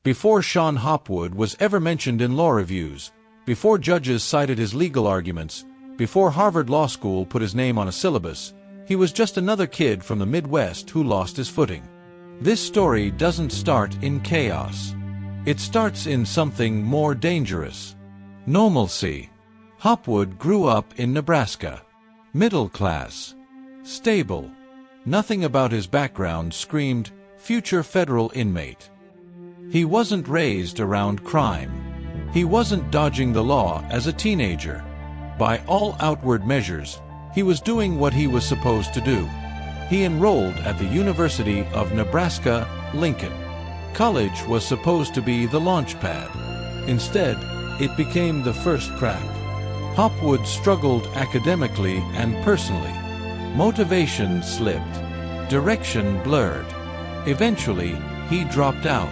Before Shon Hopwood was ever mentioned in law reviews, before judges cited his legal arguments, before Harvard Law School put his name on a syllabus, he was just another kid from the Midwest who lost his footing. This story doesn't start in chaos. It starts in something more dangerous. Normalcy. Hopwood grew up in Nebraska. Middle class. Stable. Nothing about his background screamed, future federal inmate. He wasn't raised around crime. He wasn't dodging the law as a teenager. By all outward measures, he was doing what he was supposed to do. He enrolled at the University of Nebraska, Lincoln. College was supposed to be the launch pad. Instead, it became the first crack. Hopwood struggled academically and personally. Motivation slipped. Direction blurred. Eventually, he dropped out.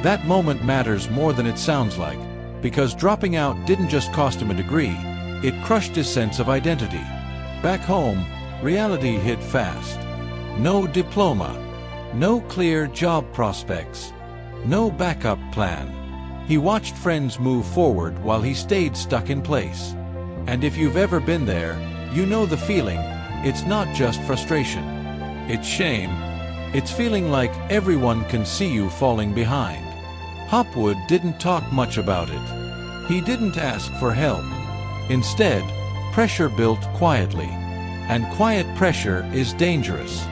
That moment matters more than it sounds like, because dropping out didn't just cost him a degree, it crushed his sense of identity. Back home, reality hit fast. No diploma. No clear job prospects. No backup plan. He watched friends move forward while he stayed stuck in place. And if you've ever been there, you know the feeling. It's not just frustration. It's shame. It's feeling like everyone can see you falling behind. Hopwood didn't talk much about it. He didn't ask for help. Instead, pressure built quietly. And quiet pressure is dangerous.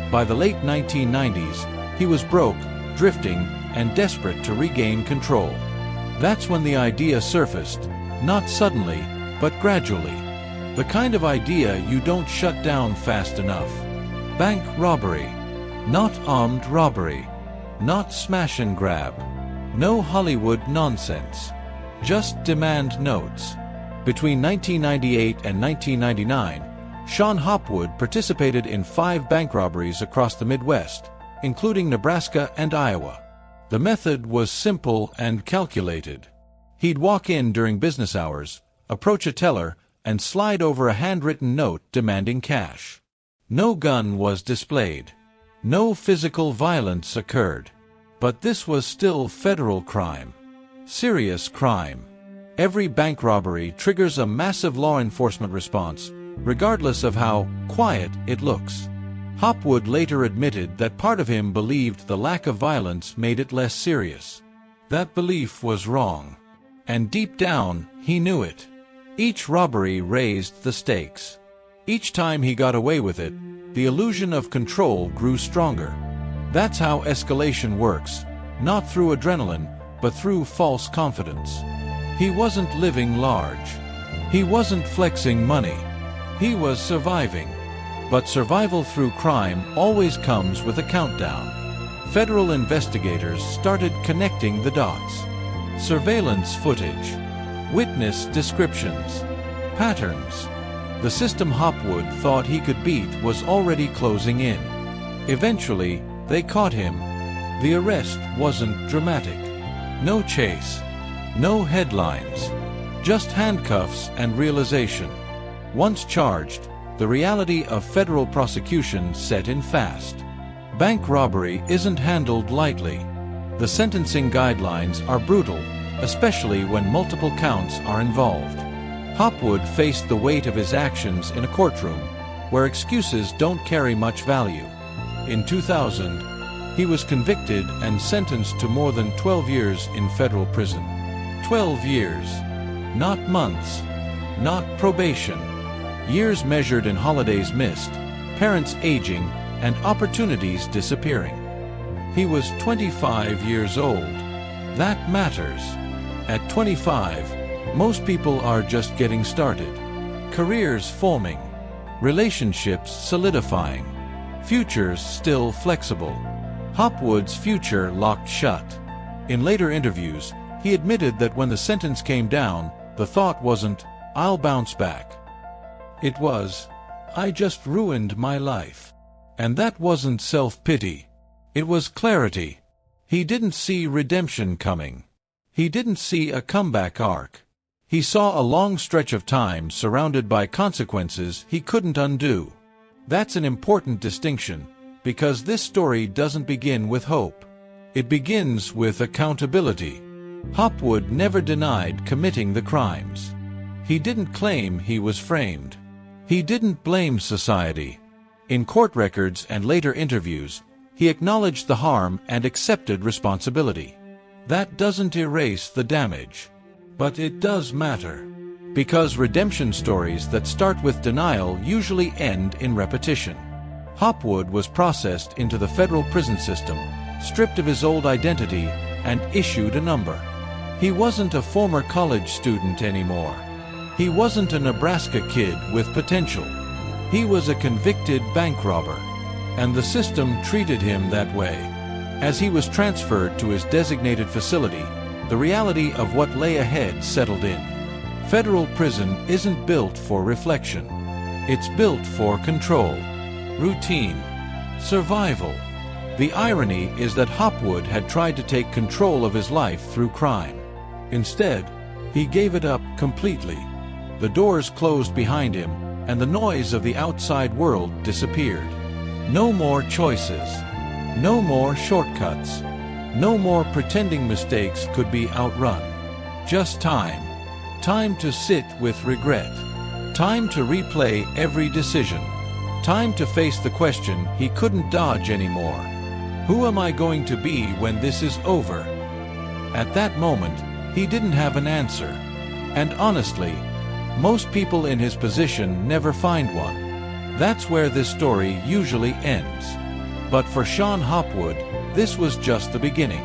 By the late 1990s, he was broke, drifting, and desperate to regain control. That's when the idea surfaced, not suddenly, but gradually. The kind of idea you don't shut down fast enough. Bank robbery. Not armed robbery. Not smash and grab. No Hollywood nonsense. Just demand notes. Between 1998 and 1999, Shon Hopwood participated in 5 bank robberies across the Midwest, including Nebraska and Iowa. The method was simple and calculated. He'd walk in during business hours, approach a teller, and slide over a handwritten note demanding cash. No gun was displayed. No physical violence occurred. But this was still federal crime. Serious crime. Every bank robbery triggers a massive law enforcement response, regardless of how quiet it looks. Hopwood later admitted that part of him believed the lack of violence made it less serious. That belief was wrong. And deep down, he knew it. Each robbery raised the stakes. Each time he got away with it, the illusion of control grew stronger. That's how escalation works, not through adrenaline, but through false confidence. He wasn't living large. He wasn't flexing money. He was surviving. But survival through crime always comes with a countdown. Federal investigators started connecting the dots. Surveillance footage. Witness descriptions. Patterns. The system Hopwood thought he could beat was already closing in. Eventually, they caught him. The arrest wasn't dramatic. No chase. No headlines. Just handcuffs and realization. Once charged, the reality of federal prosecution set in fast. Bank robbery isn't handled lightly. The sentencing guidelines are brutal, especially when multiple counts are involved. Hopwood faced the weight of his actions in a courtroom, where excuses don't carry much value. In 2000, he was convicted and sentenced to more than 12 years in federal prison. 12 years. Not months. Not probation. Years measured in holidays missed, parents aging, and opportunities disappearing. He was 25 years old. That matters. At 25, most people are just getting started. Careers forming. Relationships solidifying. Futures still flexible. Hopwood's future locked shut. In later interviews, he admitted that when the sentence came down, the thought wasn't, "I'll bounce back." It was, "I just ruined my life." And that wasn't self-pity. It was clarity. He didn't see redemption coming. He didn't see a comeback arc. He saw a long stretch of time surrounded by consequences he couldn't undo. That's an important distinction, because this story doesn't begin with hope. It begins with accountability. Hopwood never denied committing the crimes. He didn't claim he was framed. He didn't blame society. In court records and later interviews, he acknowledged the harm and accepted responsibility. That doesn't erase the damage. But it does matter. Because redemption stories that start with denial usually end in repetition. Hopwood was processed into the federal prison system, stripped of his old identity, and issued a number. He wasn't a former college student anymore. He wasn't a Nebraska kid with potential. He was a convicted bank robber, and the system treated him that way. As he was transferred to his designated facility, the reality of what lay ahead settled in. Federal prison isn't built for reflection. It's built for control, routine, survival. The irony is that Hopwood had tried to take control of his life through crime. Instead, he gave it up completely. The doors closed behind him, and the noise of the outside world disappeared. No more choices. No more shortcuts. No more pretending mistakes could be outrun. Just time. Time to sit with regret. Time to replay every decision. Time to face the question he couldn't dodge anymore. Who am I going to be when this is over? At that moment, he didn't have an answer. And honestly, most people in his position never find one. That's where this story usually ends. But for Shon Hopwood, this was just the beginning.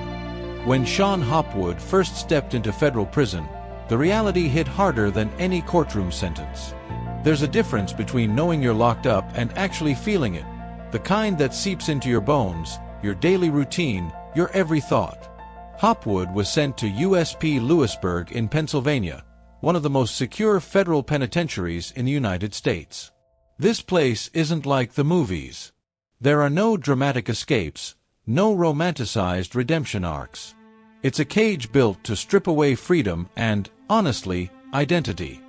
When Shon Hopwood first stepped into federal prison, the reality hit harder than any courtroom sentence. There's a difference between knowing you're locked up and actually feeling it, the kind that seeps into your bones, your daily routine, your every thought. Hopwood was sent to USP Lewisburg in Pennsylvania, one of the most secure federal penitentiaries in the United States. This place isn't like the movies. There are no dramatic escapes, no romanticized redemption arcs. It's a cage built to strip away freedom and, honestly, identity.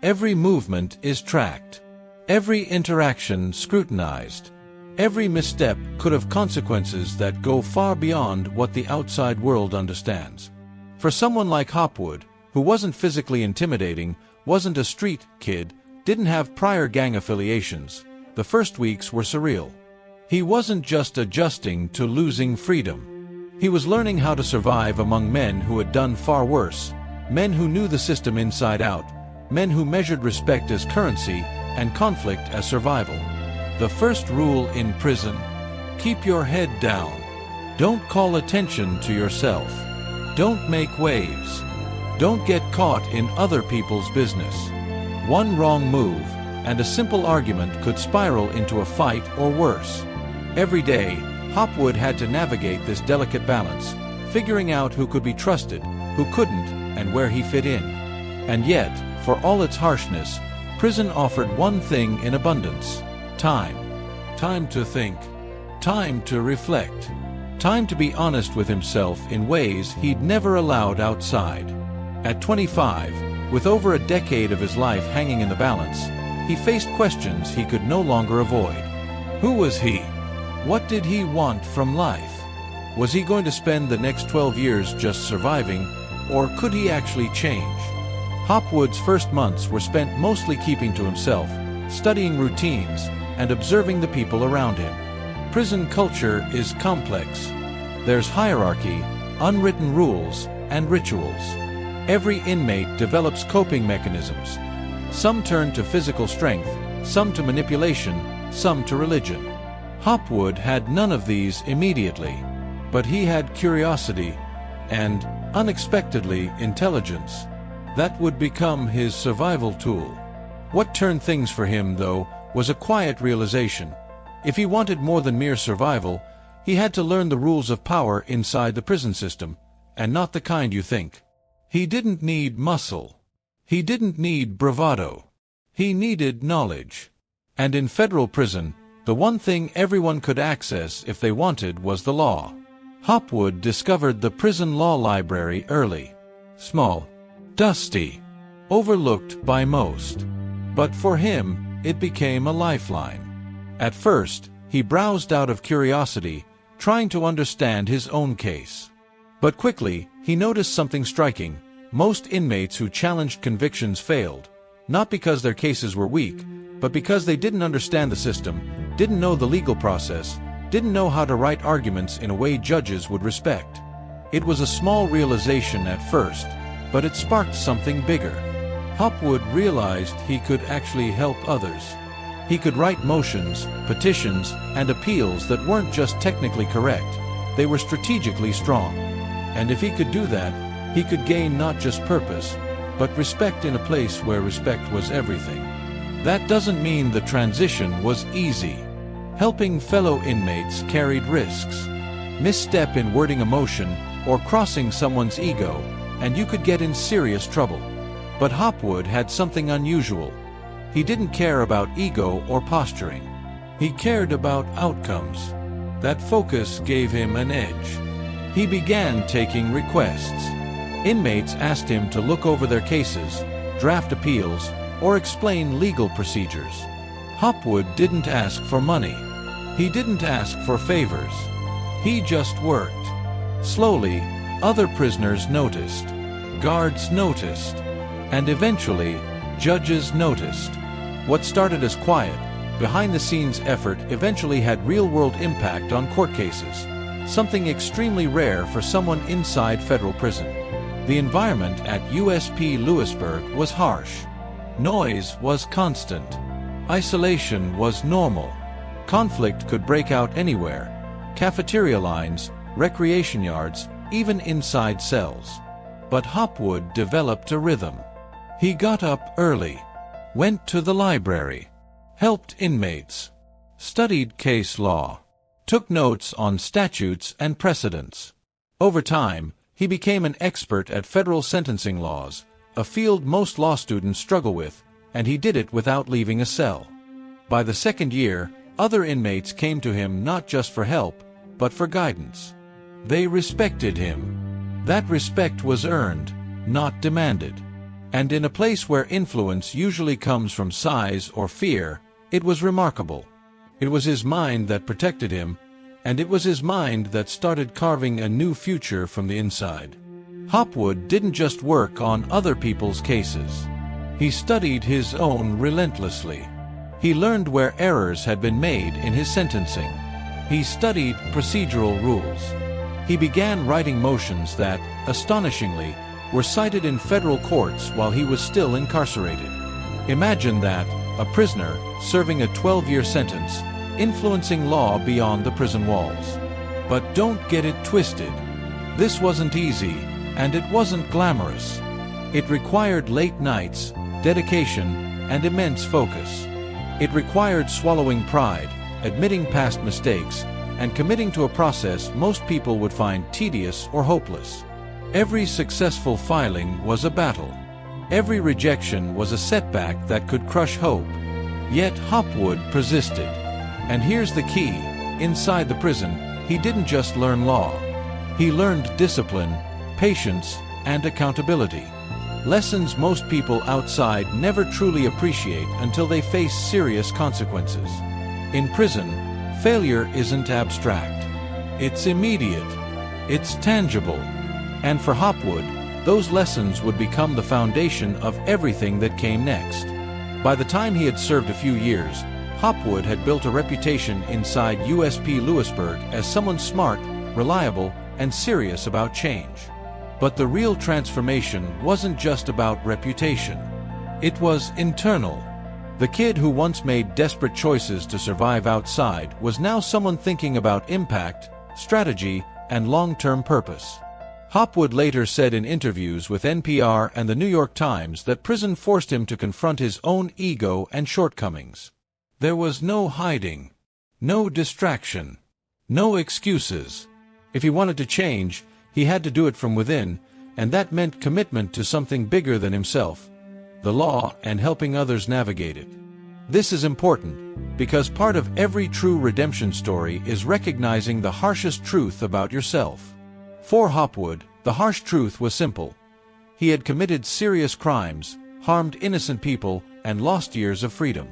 Every movement is tracked. Every interaction scrutinized. Every misstep could have consequences that go far beyond what the outside world understands. For someone like Hopwood, who wasn't physically intimidating, wasn't a street kid, didn't have prior gang affiliations, the first weeks were surreal. He wasn't just adjusting to losing freedom. He was learning how to survive among men who had done far worse, men who knew the system inside out, men who measured respect as currency and conflict as survival. The first rule in prison: keep your head down. Don't call attention to yourself. Don't make waves. Don't get caught in other people's business. One wrong move, and a simple argument could spiral into a fight or worse. Every day, Hopwood had to navigate this delicate balance, figuring out who could be trusted, who couldn't, and where he fit in. And yet, for all its harshness, prison offered one thing in abundance: time. Time to think. Time to reflect. Time to be honest with himself in ways he'd never allowed outside. At 25, with over a decade of his life hanging in the balance, he faced questions he could no longer avoid. Who was he? What did he want from life? Was he going to spend the next 12 years just surviving, or could he actually change? Hopwood's first months were spent mostly keeping to himself, studying routines, and observing the people around him. Prison culture is complex. There's hierarchy, unwritten rules, and rituals. Every inmate develops coping mechanisms. Some turn to physical strength, some to manipulation, some to religion. Hopwood had none of these immediately, but he had curiosity and, unexpectedly, intelligence. That would become his survival tool. What turned things for him, though, was a quiet realization. If he wanted more than mere survival, he had to learn the rules of power inside the prison system, and not the kind you think. He didn't need muscle. He didn't need bravado. He needed knowledge. And in federal prison, the one thing everyone could access if they wanted was the law. Hopwood discovered the prison law library early. Small, dusty, overlooked by most. But for him, it became a lifeline. At first, he browsed out of curiosity, trying to understand his own case. But quickly, he noticed something striking. Most inmates who challenged convictions failed, not because their cases were weak, but because they didn't understand the system, didn't know the legal process, didn't know how to write arguments in a way judges would respect. It was a small realization at first, but it sparked something bigger. Hopwood realized he could actually help others. He could write motions, petitions, and appeals that weren't just technically correct, they were strategically strong. And if he could do that, he could gain not just purpose, but respect in a place where respect was everything. That doesn't mean the transition was easy. Helping fellow inmates carried risks. Misstep in wording a motion or crossing someone's ego, and you could get in serious trouble. But Hopwood had something unusual. He didn't care about ego or posturing. He cared about outcomes. That focus gave him an edge. He began taking requests. Inmates asked him to look over their cases, draft appeals, or explain legal procedures. Hopwood didn't ask for money. He didn't ask for favors. He just worked. Slowly, other prisoners noticed. Guards noticed. And eventually, judges noticed. What started as quiet, behind-the-scenes effort eventually had real-world impact on court cases, something extremely rare for someone inside federal prison. The environment at USP Lewisburg was harsh. Noise was constant. Isolation was normal. Conflict could break out anywhere. Cafeteria lines, recreation yards, even inside cells. But Hopwood developed a rhythm. He got up early, went to the library, helped inmates, studied case law, took notes on statutes and precedents. Over time, he became an expert at federal sentencing laws, a field most law students struggle with, and he did it without leaving a cell. By the second year, other inmates came to him not just for help, but for guidance. They respected him. That respect was earned, not demanded. And in a place where influence usually comes from size or fear, it was remarkable. It was his mind that protected him, and it was his mind that started carving a new future from the inside. Hopwood didn't just work on other people's cases. He studied his own relentlessly. He learned where errors had been made in his sentencing. He studied procedural rules. He began writing motions that, astonishingly, were cited in federal courts while he was still incarcerated. Imagine that, a prisoner serving a 12-year sentence, influencing law beyond the prison walls. But don't get it twisted. This wasn't easy, and it wasn't glamorous. It required late nights, dedication, and immense focus. It required swallowing pride, admitting past mistakes, and committing to a process most people would find tedious or hopeless. Every successful filing was a battle. Every rejection was a setback that could crush hope. Yet Hopwood persisted. And here's the key: inside the prison, he didn't just learn law. He learned discipline, patience, and accountability. Lessons most people outside never truly appreciate until they face serious consequences. In prison, failure isn't abstract. It's immediate. It's tangible. And for Hopwood, those lessons would become the foundation of everything that came next. By the time he had served a few years, Hopwood had built a reputation inside USP Lewisburg as someone smart, reliable, and serious about change. But the real transformation wasn't just about reputation. It was internal. The kid who once made desperate choices to survive outside was now someone thinking about impact, strategy, and long-term purpose. Hopwood later said in interviews with NPR and the New York Times that prison forced him to confront his own ego and shortcomings. There was no hiding, no distraction, no excuses. If he wanted to change, he had to do it from within, and that meant commitment to something bigger than himself, the law, and helping others navigate it. This is important, because part of every true redemption story is recognizing the harshest truth about yourself. For Hopwood, the harsh truth was simple. He had committed serious crimes, harmed innocent people, and lost years of freedom.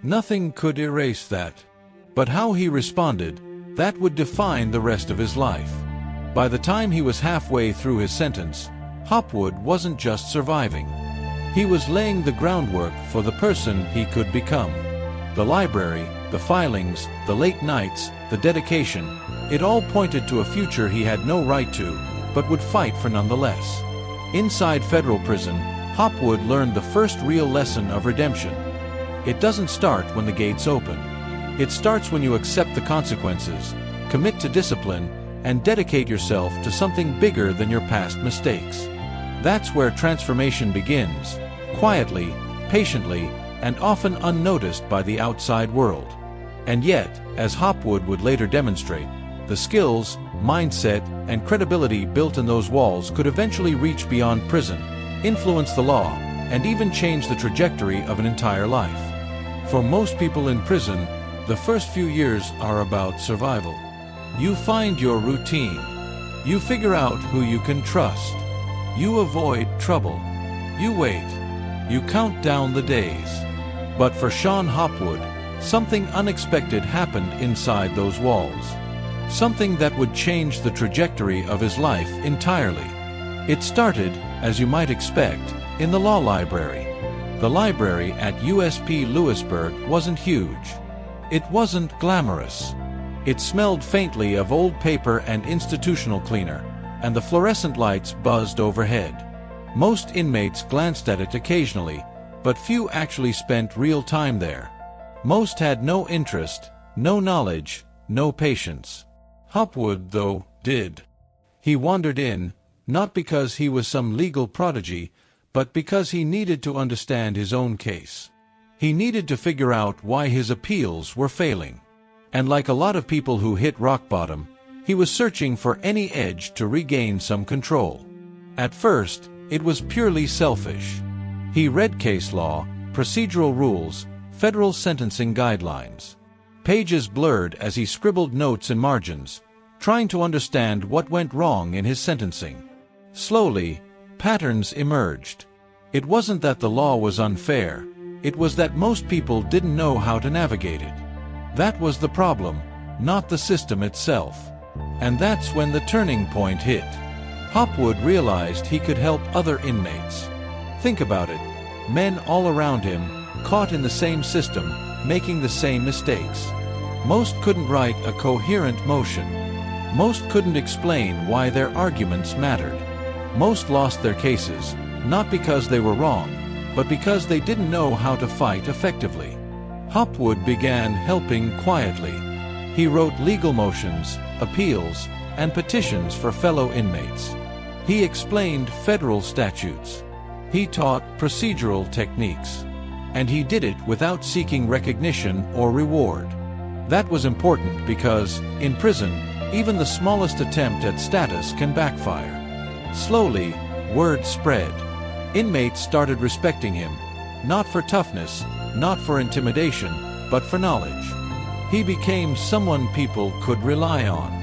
Nothing could erase that. But how he responded, That would define the rest of his life. By the time he was halfway through his sentence, Hopwood wasn't just surviving. He was laying the groundwork for the person he could become. The library, the filings, the late nights, the dedication, it all pointed to a future he had no right to, but would fight for nonetheless. Inside federal prison, Hopwood learned the first real lesson of redemption. It doesn't start when the gates open. It starts when you accept the consequences, commit to discipline, and dedicate yourself to something bigger than your past mistakes. That's where transformation begins, quietly, patiently, and often unnoticed by the outside world. And yet, as Hopwood would later demonstrate, the skills, mindset, and credibility built in those walls could eventually reach beyond prison, influence the law, and even change the trajectory of an entire life. For most people in prison, the first few years are about survival. You find your routine. You figure out who you can trust. You avoid trouble. You wait. You count down the days. But for Shon Hopwood, something unexpected happened inside those walls. Something that would change the trajectory of his life entirely. It started, as you might expect, in the law library. The library at USP Lewisburg wasn't huge. It wasn't glamorous. It smelled faintly of old paper and institutional cleaner, and the fluorescent lights buzzed overhead. Most inmates glanced at it occasionally, but few actually spent real time there. Most had no interest, no knowledge, no patience. Hopwood, though, did. He wandered in, not because he was some legal prodigy, but because he needed to understand his own case. He needed to figure out why his appeals were failing. And like a lot of people who hit rock bottom, he was searching for any edge to regain some control. At first, it was purely selfish. He read case law, procedural rules, federal sentencing guidelines. Pages blurred as he scribbled notes in margins, trying to understand what went wrong in his sentencing. Slowly, patterns emerged. It wasn't that the law was unfair, it was that most people didn't know how to navigate it. That was the problem, not the system itself. And that's when the turning point hit. Hopwood realized he could help other inmates. Think about it. Men all around him, caught in the same system, making the same mistakes. Most couldn't write a coherent motion. Most couldn't explain why their arguments mattered. Most lost their cases, not because they were wrong, but because they didn't know how to fight effectively. Hopwood began helping quietly. He wrote legal motions, appeals, and petitions for fellow inmates. He explained federal statutes. He taught procedural techniques. And he did it without seeking recognition or reward. That was important because, in prison, even the smallest attempt at status can backfire. Slowly, word spread. Inmates started respecting him, not for toughness, not for intimidation, but for knowledge. He became someone people could rely on.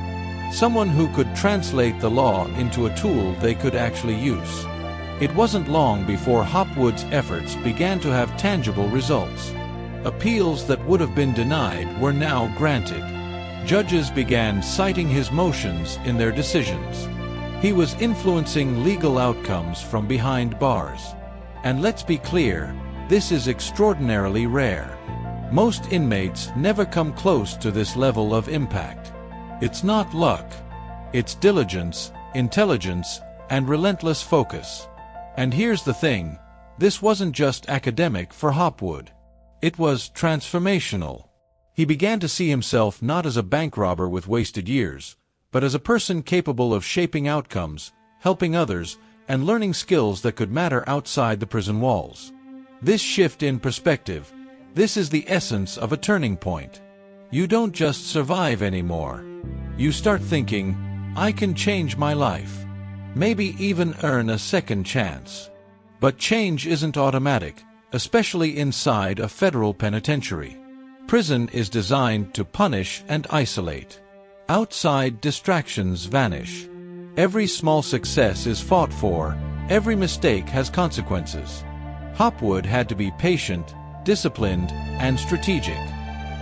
Someone who could translate the law into a tool they could actually use. It wasn't long before Hopwood's efforts began to have tangible results. Appeals that would have been denied were now granted. Judges began citing his motions in their decisions. He was influencing legal outcomes from behind bars. And let's be clear, this is extraordinarily rare. Most inmates never come close to this level of impact. It's not luck. It's diligence, intelligence, and relentless focus. And here's the thing, this wasn't just academic for Hopwood. It was transformational. He began to see himself not as a bank robber with wasted years, but as a person capable of shaping outcomes, helping others, and learning skills that could matter outside the prison walls. This shift in perspective, this is the essence of a turning point. You don't just survive anymore. You start thinking, I can change my life. Maybe even earn a second chance. But change isn't automatic, especially inside a federal penitentiary. Prison is designed to punish and isolate. Outside distractions vanish. Every small success is fought for, every mistake has consequences. Hopwood had to be patient, disciplined, and strategic.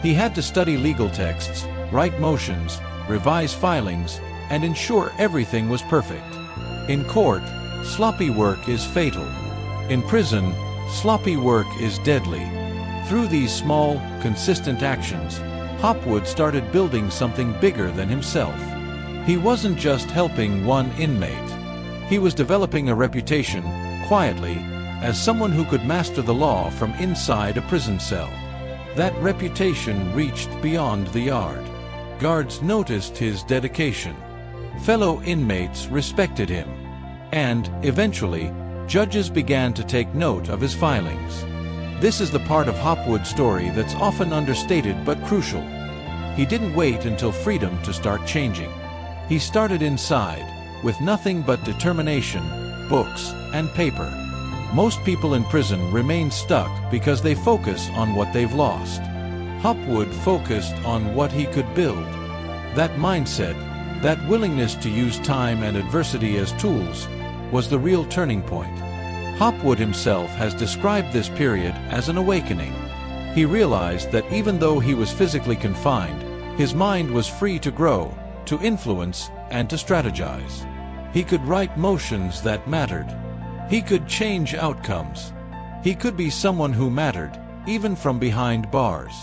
He had to study legal texts, write motions, revise filings, and ensure everything was perfect. In court, sloppy work is fatal. In prison, sloppy work is deadly. Through these small, consistent actions, Hopwood started building something bigger than himself. He wasn't just helping one inmate. He was developing a reputation, quietly, as someone who could master the law from inside a prison cell. That reputation reached beyond the yard. Guards noticed his dedication. Fellow inmates respected him. And, eventually, judges began to take note of his filings. This is the part of Hopwood's story that's often understated but crucial. He didn't wait until freedom to start changing. He started inside, with nothing but determination, books, and paper. Most people in prison remain stuck because they focus on what they've lost. Hopwood focused on what he could build. That mindset, that willingness to use time and adversity as tools, was the real turning point. Hopwood himself has described this period as an awakening. He realized that even though he was physically confined, his mind was free to grow, to influence, and to strategize. He could write motions that mattered. He could change outcomes. He could be someone who mattered, even from behind bars.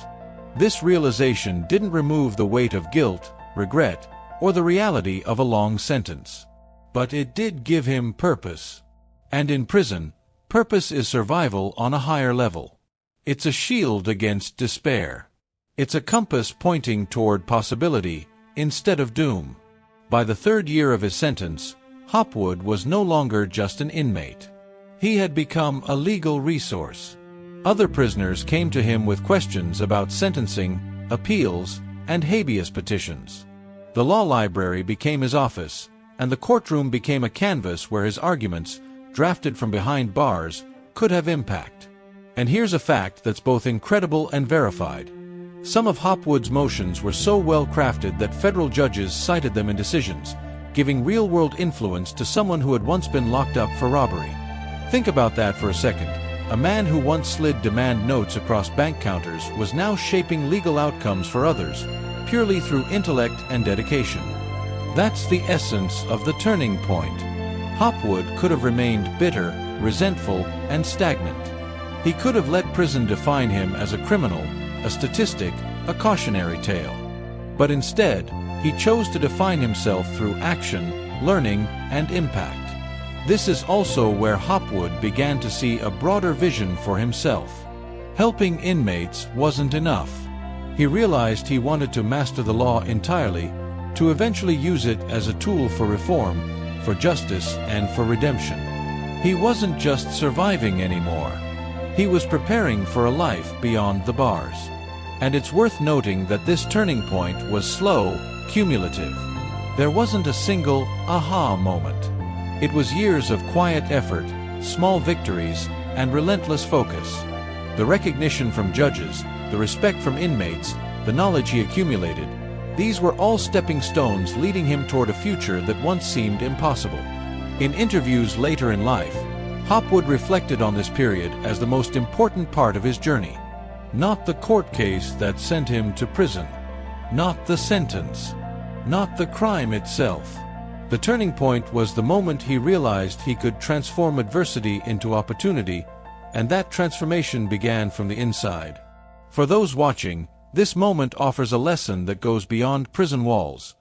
This realization didn't remove the weight of guilt, regret, or the reality of a long sentence. But it did give him purpose. And in prison, purpose is survival on a higher level. It's a shield against despair. It's a compass pointing toward possibility instead of doom. By the third year of his sentence, Hopwood was no longer just an inmate. He had become a legal resource. Other prisoners came to him with questions about sentencing, appeals, and habeas petitions. The law library became his office, and the courtroom became a canvas where his arguments, drafted from behind bars, could have impact. And here's a fact that's both incredible and verified. Some of Hopwood's motions were so well crafted that federal judges cited them in decisions, giving real-world influence to someone who had once been locked up for robbery. Think about that for a second. A man who once slid demand notes across bank counters was now shaping legal outcomes for others, purely through intellect and dedication. That's the essence of the turning point. Hopwood could have remained bitter, resentful, and stagnant. He could have let prison define him as a criminal, a statistic, a cautionary tale. But instead, he chose to define himself through action, learning, and impact. This is also where Hopwood began to see a broader vision for himself. Helping inmates wasn't enough. He realized he wanted to master the law entirely, to eventually use it as a tool for reform, for justice, and for redemption. He wasn't just surviving anymore. He was preparing for a life beyond the bars. And it's worth noting that this turning point was slow, cumulative. There wasn't a single aha moment. It was years of quiet effort, small victories, and relentless focus. The recognition from judges, the respect from inmates, the knowledge he accumulated, these were all stepping stones leading him toward a future that once seemed impossible. In interviews later in life, Hopwood reflected on this period as the most important part of his journey. Not the court case that sent him to prison. Not the sentence. Not the crime itself. The turning point was the moment he realized he could transform adversity into opportunity, and that transformation began from the inside. For those watching, this moment offers a lesson that goes beyond prison walls.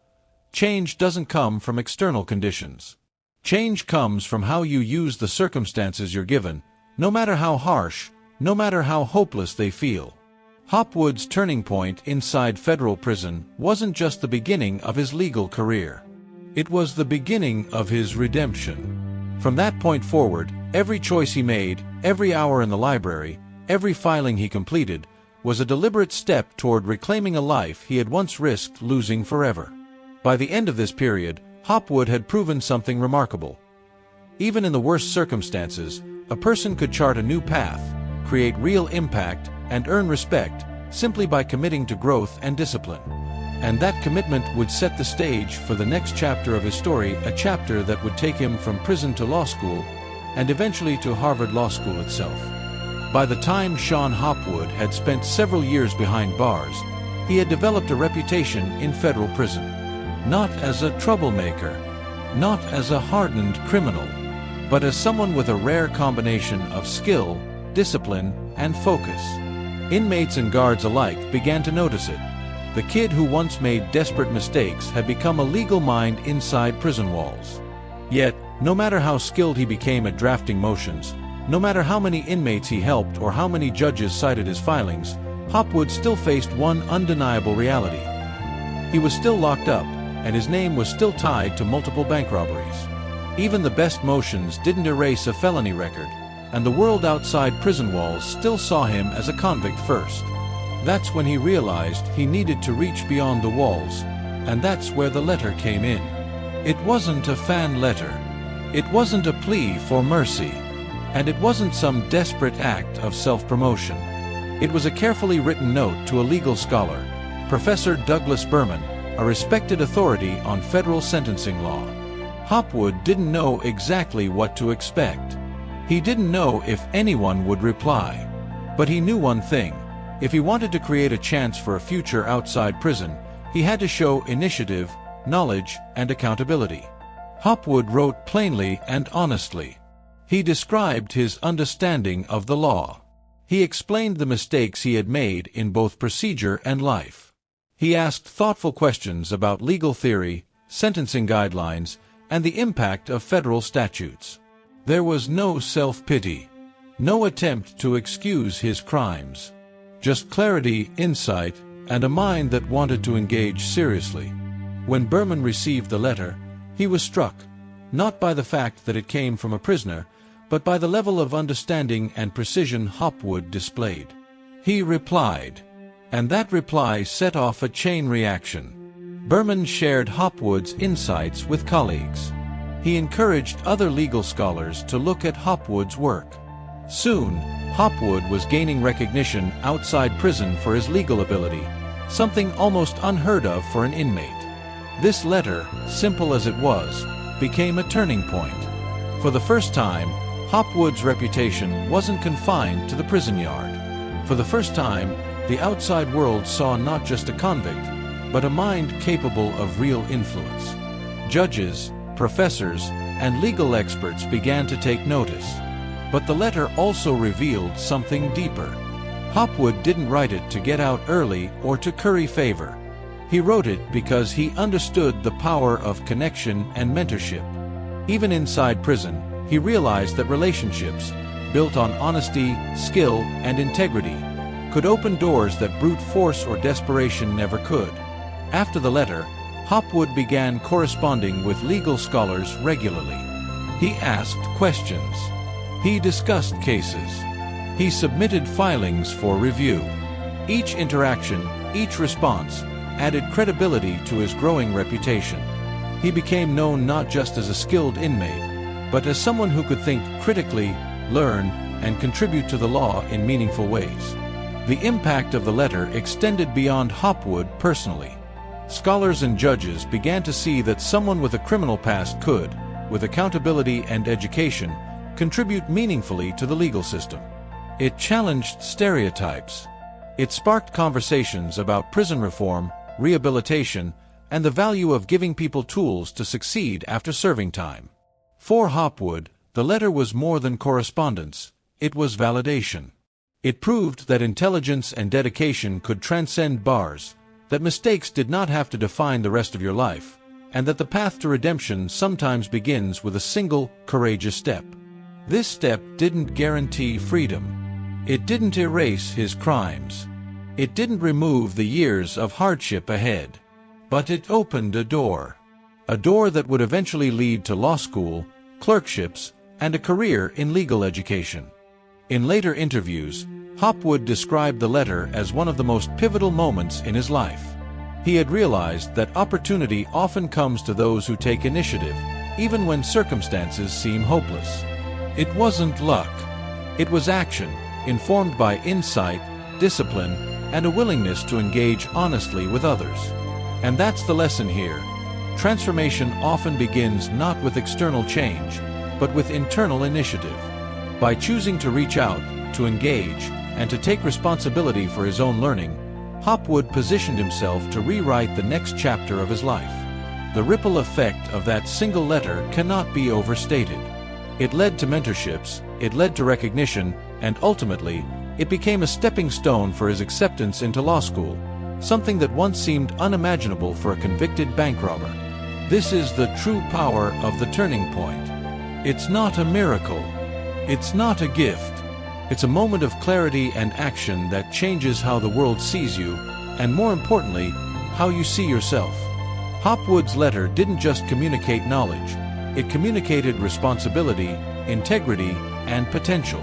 Change doesn't come from external conditions. Change comes from how you use the circumstances you're given, no matter how harsh, no matter how hopeless they feel. Hopwood's turning point inside federal prison wasn't just the beginning of his legal career. It was the beginning of his redemption. From that point forward, every choice he made, every hour in the library, every filing he completed, was a deliberate step toward reclaiming a life he had once risked losing forever. By the end of this period, Hopwood had proven something remarkable. Even in the worst circumstances, a person could chart a new path, create real impact, and earn respect simply by committing to growth and discipline. And that commitment would set the stage for the next chapter of his story, a chapter that would take him from prison to law school, and eventually to Harvard Law School itself. By the time Shon Hopwood had spent several years behind bars, He had developed a reputation in federal prison, not as a troublemaker, not as a hardened criminal, but as someone with a rare combination of skill, discipline, and focus. Inmates and guards alike began to notice it. The kid who once made desperate mistakes had become a legal mind inside prison walls. Yet, no matter how skilled he became at drafting motions, no matter how many inmates he helped or how many judges cited his filings, Hopwood still faced one undeniable reality. He was still locked up, and his name was still tied to multiple bank robberies. Even the best motions didn't erase a felony record, and the world outside prison walls still saw him as a convict first. That's when he realized he needed to reach beyond the walls, and that's where the letter came in. It wasn't a fan letter. It wasn't a plea for mercy, and it wasn't some desperate act of self-promotion. It was a carefully written note to a legal scholar, Professor Douglas Berman, a respected authority on federal sentencing law. Hopwood didn't know exactly what to expect. He didn't know if anyone would reply. But he knew one thing. If he wanted to create a chance for a future outside prison, he had to show initiative, knowledge, and accountability. Hopwood wrote plainly and honestly. He described his understanding of the law. He explained the mistakes he had made in both procedure and life. He asked thoughtful questions about legal theory, sentencing guidelines, and the impact of federal statutes. There was no self-pity, no attempt to excuse his crimes. Just clarity, insight, and a mind that wanted to engage seriously. When Berman received the letter, he was struck, not by the fact that it came from a prisoner, but by the level of understanding and precision Hopwood displayed. He replied, and that reply set off a chain reaction. Berman shared Hopwood's insights with colleagues. He encouraged other legal scholars to look at Hopwood's work. Soon, Hopwood was gaining recognition outside prison for his legal ability, something almost unheard of for an inmate. This letter, simple as it was, became a turning point. For the first time, Hopwood's reputation wasn't confined to the prison yard. For the first time, the outside world saw not just a convict, but a mind capable of real influence. Judges, professors, and legal experts began to take notice. But the letter also revealed something deeper. Hopwood didn't write it to get out early or to curry favor. He wrote it because he understood the power of connection and mentorship. Even inside prison, he realized that relationships, built on honesty, skill, and integrity, could open doors that brute force or desperation never could. After the letter, Hopwood began corresponding with legal scholars regularly. He asked questions. He discussed cases. He submitted filings for review. Each interaction, each response, added credibility to his growing reputation. He became known not just as a skilled inmate, but as someone who could think critically, learn, and contribute to the law in meaningful ways. The impact of the letter extended beyond Hopwood personally. Scholars and judges began to see that someone with a criminal past could, with accountability and education, contribute meaningfully to the legal system. It challenged stereotypes. It sparked conversations about prison reform, rehabilitation, and the value of giving people tools to succeed after serving time. For Hopwood, the letter was more than correspondence, it was validation. It proved that intelligence and dedication could transcend bars, that mistakes did not have to define the rest of your life, and that the path to redemption sometimes begins with a single, courageous step. This step didn't guarantee freedom. It didn't erase his crimes. It didn't remove the years of hardship ahead. But it opened a door that would eventually lead to law school, clerkships, and a career in legal education. In later interviews, Hopwood described the letter as one of the most pivotal moments in his life. He had realized that opportunity often comes to those who take initiative, even when circumstances seem hopeless. It wasn't luck. It was action, informed by insight, discipline, and a willingness to engage honestly with others. And that's the lesson here. Transformation often begins not with external change, but with internal initiative. By choosing to reach out, to engage, and to take responsibility for his own learning, Hopwood positioned himself to rewrite the next chapter of his life. The ripple effect of that single letter cannot be overstated. It led to mentorships, it led to recognition, and ultimately, it became a stepping stone for his acceptance into law school, something that once seemed unimaginable for a convicted bank robber. This is the true power of the turning point. It's not a miracle. It's not a gift. It's a moment of clarity and action that changes how the world sees you, and more importantly, how you see yourself. Hopwood's letter didn't just communicate knowledge, it communicated responsibility, integrity, and potential.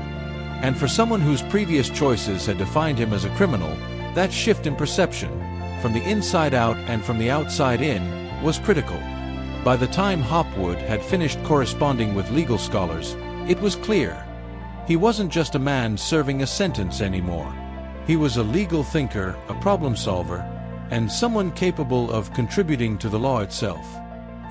And for someone whose previous choices had defined him as a criminal, that shift in perception, from the inside out and from the outside in, was critical. By the time Hopwood had finished corresponding with legal scholars, it was clear. He wasn't just a man serving a sentence anymore. He was a legal thinker, a problem solver, and someone capable of contributing to the law itself.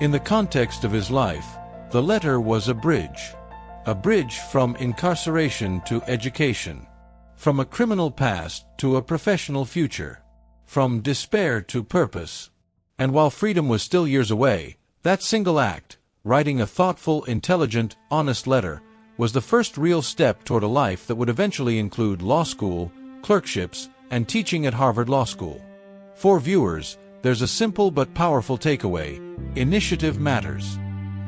In the context of his life, the letter was a bridge from incarceration to education, from a criminal past to a professional future, from despair to purpose. And while freedom was still years away, that single act, writing a thoughtful, intelligent, honest letter, was the first real step toward a life that would eventually include law school, clerkships, and teaching at Harvard Law School. For viewers, there's a simple but powerful takeaway: initiative matters.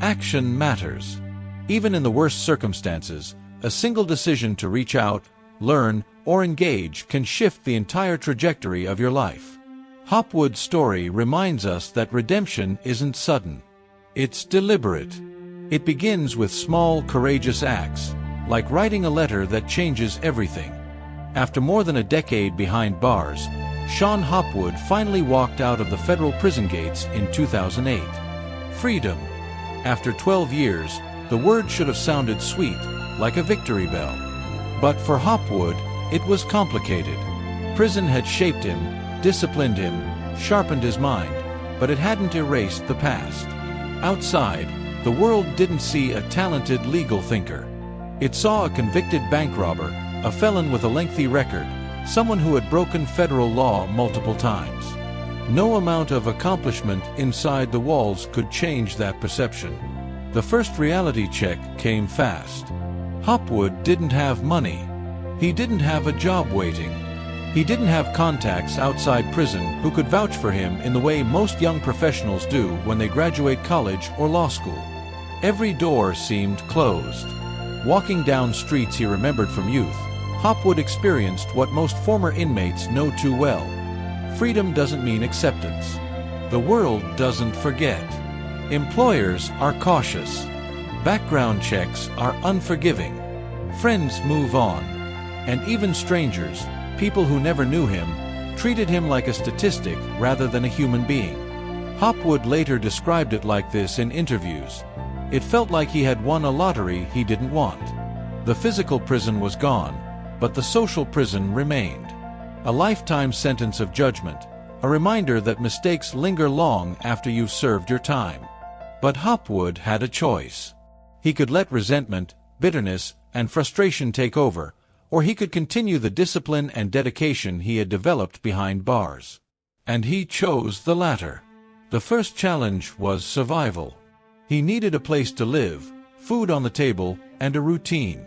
Action matters. Even in the worst circumstances, a single decision to reach out, learn, or engage can shift the entire trajectory of your life. Hopwood's story reminds us that redemption isn't sudden. It's deliberate. It begins with small, courageous acts, like writing a letter that changes everything. After more than a decade behind bars, Shon Hopwood finally walked out of the federal prison gates in 2008. Freedom. After 12 years, the word should have sounded sweet, like a victory bell. But for Hopwood, it was complicated. Prison had shaped him, disciplined him, sharpened his mind, but it hadn't erased the past. Outside, the world didn't see a talented legal thinker. It saw a convicted bank robber, a felon with a lengthy record, someone who had broken federal law multiple times. No amount of accomplishment inside the walls could change that perception. The first reality check came fast. Hopwood didn't have money. He didn't have a job waiting. He didn't have contacts outside prison who could vouch for him in the way most young professionals do when they graduate college or law school. Every door seemed closed. Walking down streets he remembered from youth, Hopwood experienced what most former inmates know too well. Freedom doesn't mean acceptance. The world doesn't forget. Employers are cautious. Background checks are unforgiving. Friends move on. And even strangers, people who never knew him, treated him like a statistic rather than a human being. Hopwood later described it like this in interviews. It felt like he had won a lottery he didn't want. The physical prison was gone, but the social prison remained. A lifetime sentence of judgment, a reminder that mistakes linger long after you've served your time. But Hopwood had a choice. He could let resentment, bitterness, and frustration take over, or he could continue the discipline and dedication he had developed behind bars. And he chose the latter. The first challenge was survival. He needed a place to live, food on the table, and a routine.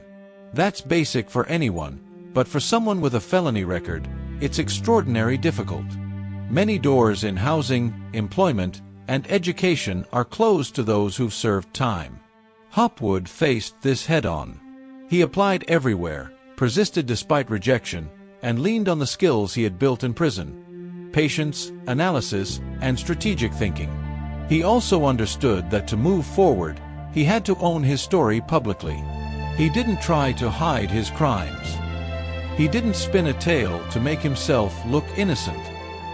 That's basic for anyone, but for someone with a felony record, it's extraordinarily difficult. Many doors in housing, employment, and education are closed to those who've served time. Hopwood faced this head-on. He applied everywhere, persisted despite rejection, and leaned on the skills he had built in prison: patience, analysis, and strategic thinking. He also understood that to move forward, he had to own his story publicly. He didn't try to hide his crimes. He didn't spin a tale to make himself look innocent.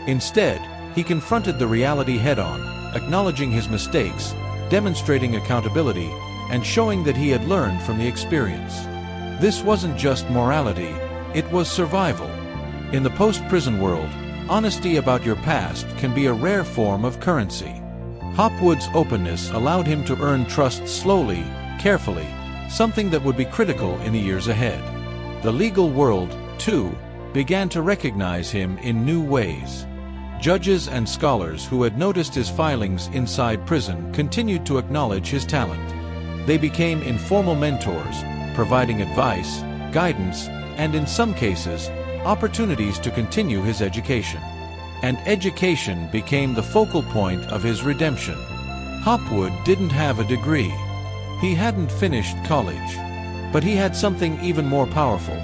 Instead, he confronted the reality head-on, acknowledging his mistakes, demonstrating accountability, and showing that he had learned from the experience. This wasn't just morality, it was survival. In the post-prison world, honesty about your past can be a rare form of currency. Hopwood's openness allowed him to earn trust slowly, carefully, something that would be critical in the years ahead. The legal world, too, began to recognize him in new ways. Judges and scholars who had noticed his filings inside prison continued to acknowledge his talent. They became informal mentors, providing advice, guidance, and in some cases, opportunities to continue his education. And education became the focal point of his redemption. Hopwood didn't have a degree. He hadn't finished college. But he had something even more powerful: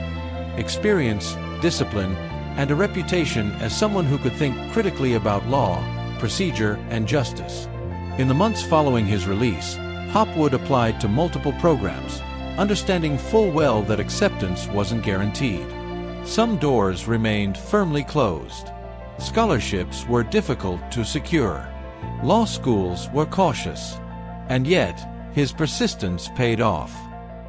experience, discipline, and a reputation as someone who could think critically about law, procedure, and justice. In the months following his release, Hopwood applied to multiple programs, understanding full well that acceptance wasn't guaranteed. Some doors remained firmly closed. Scholarships were difficult to secure. Law schools were cautious. And yet, his persistence paid off.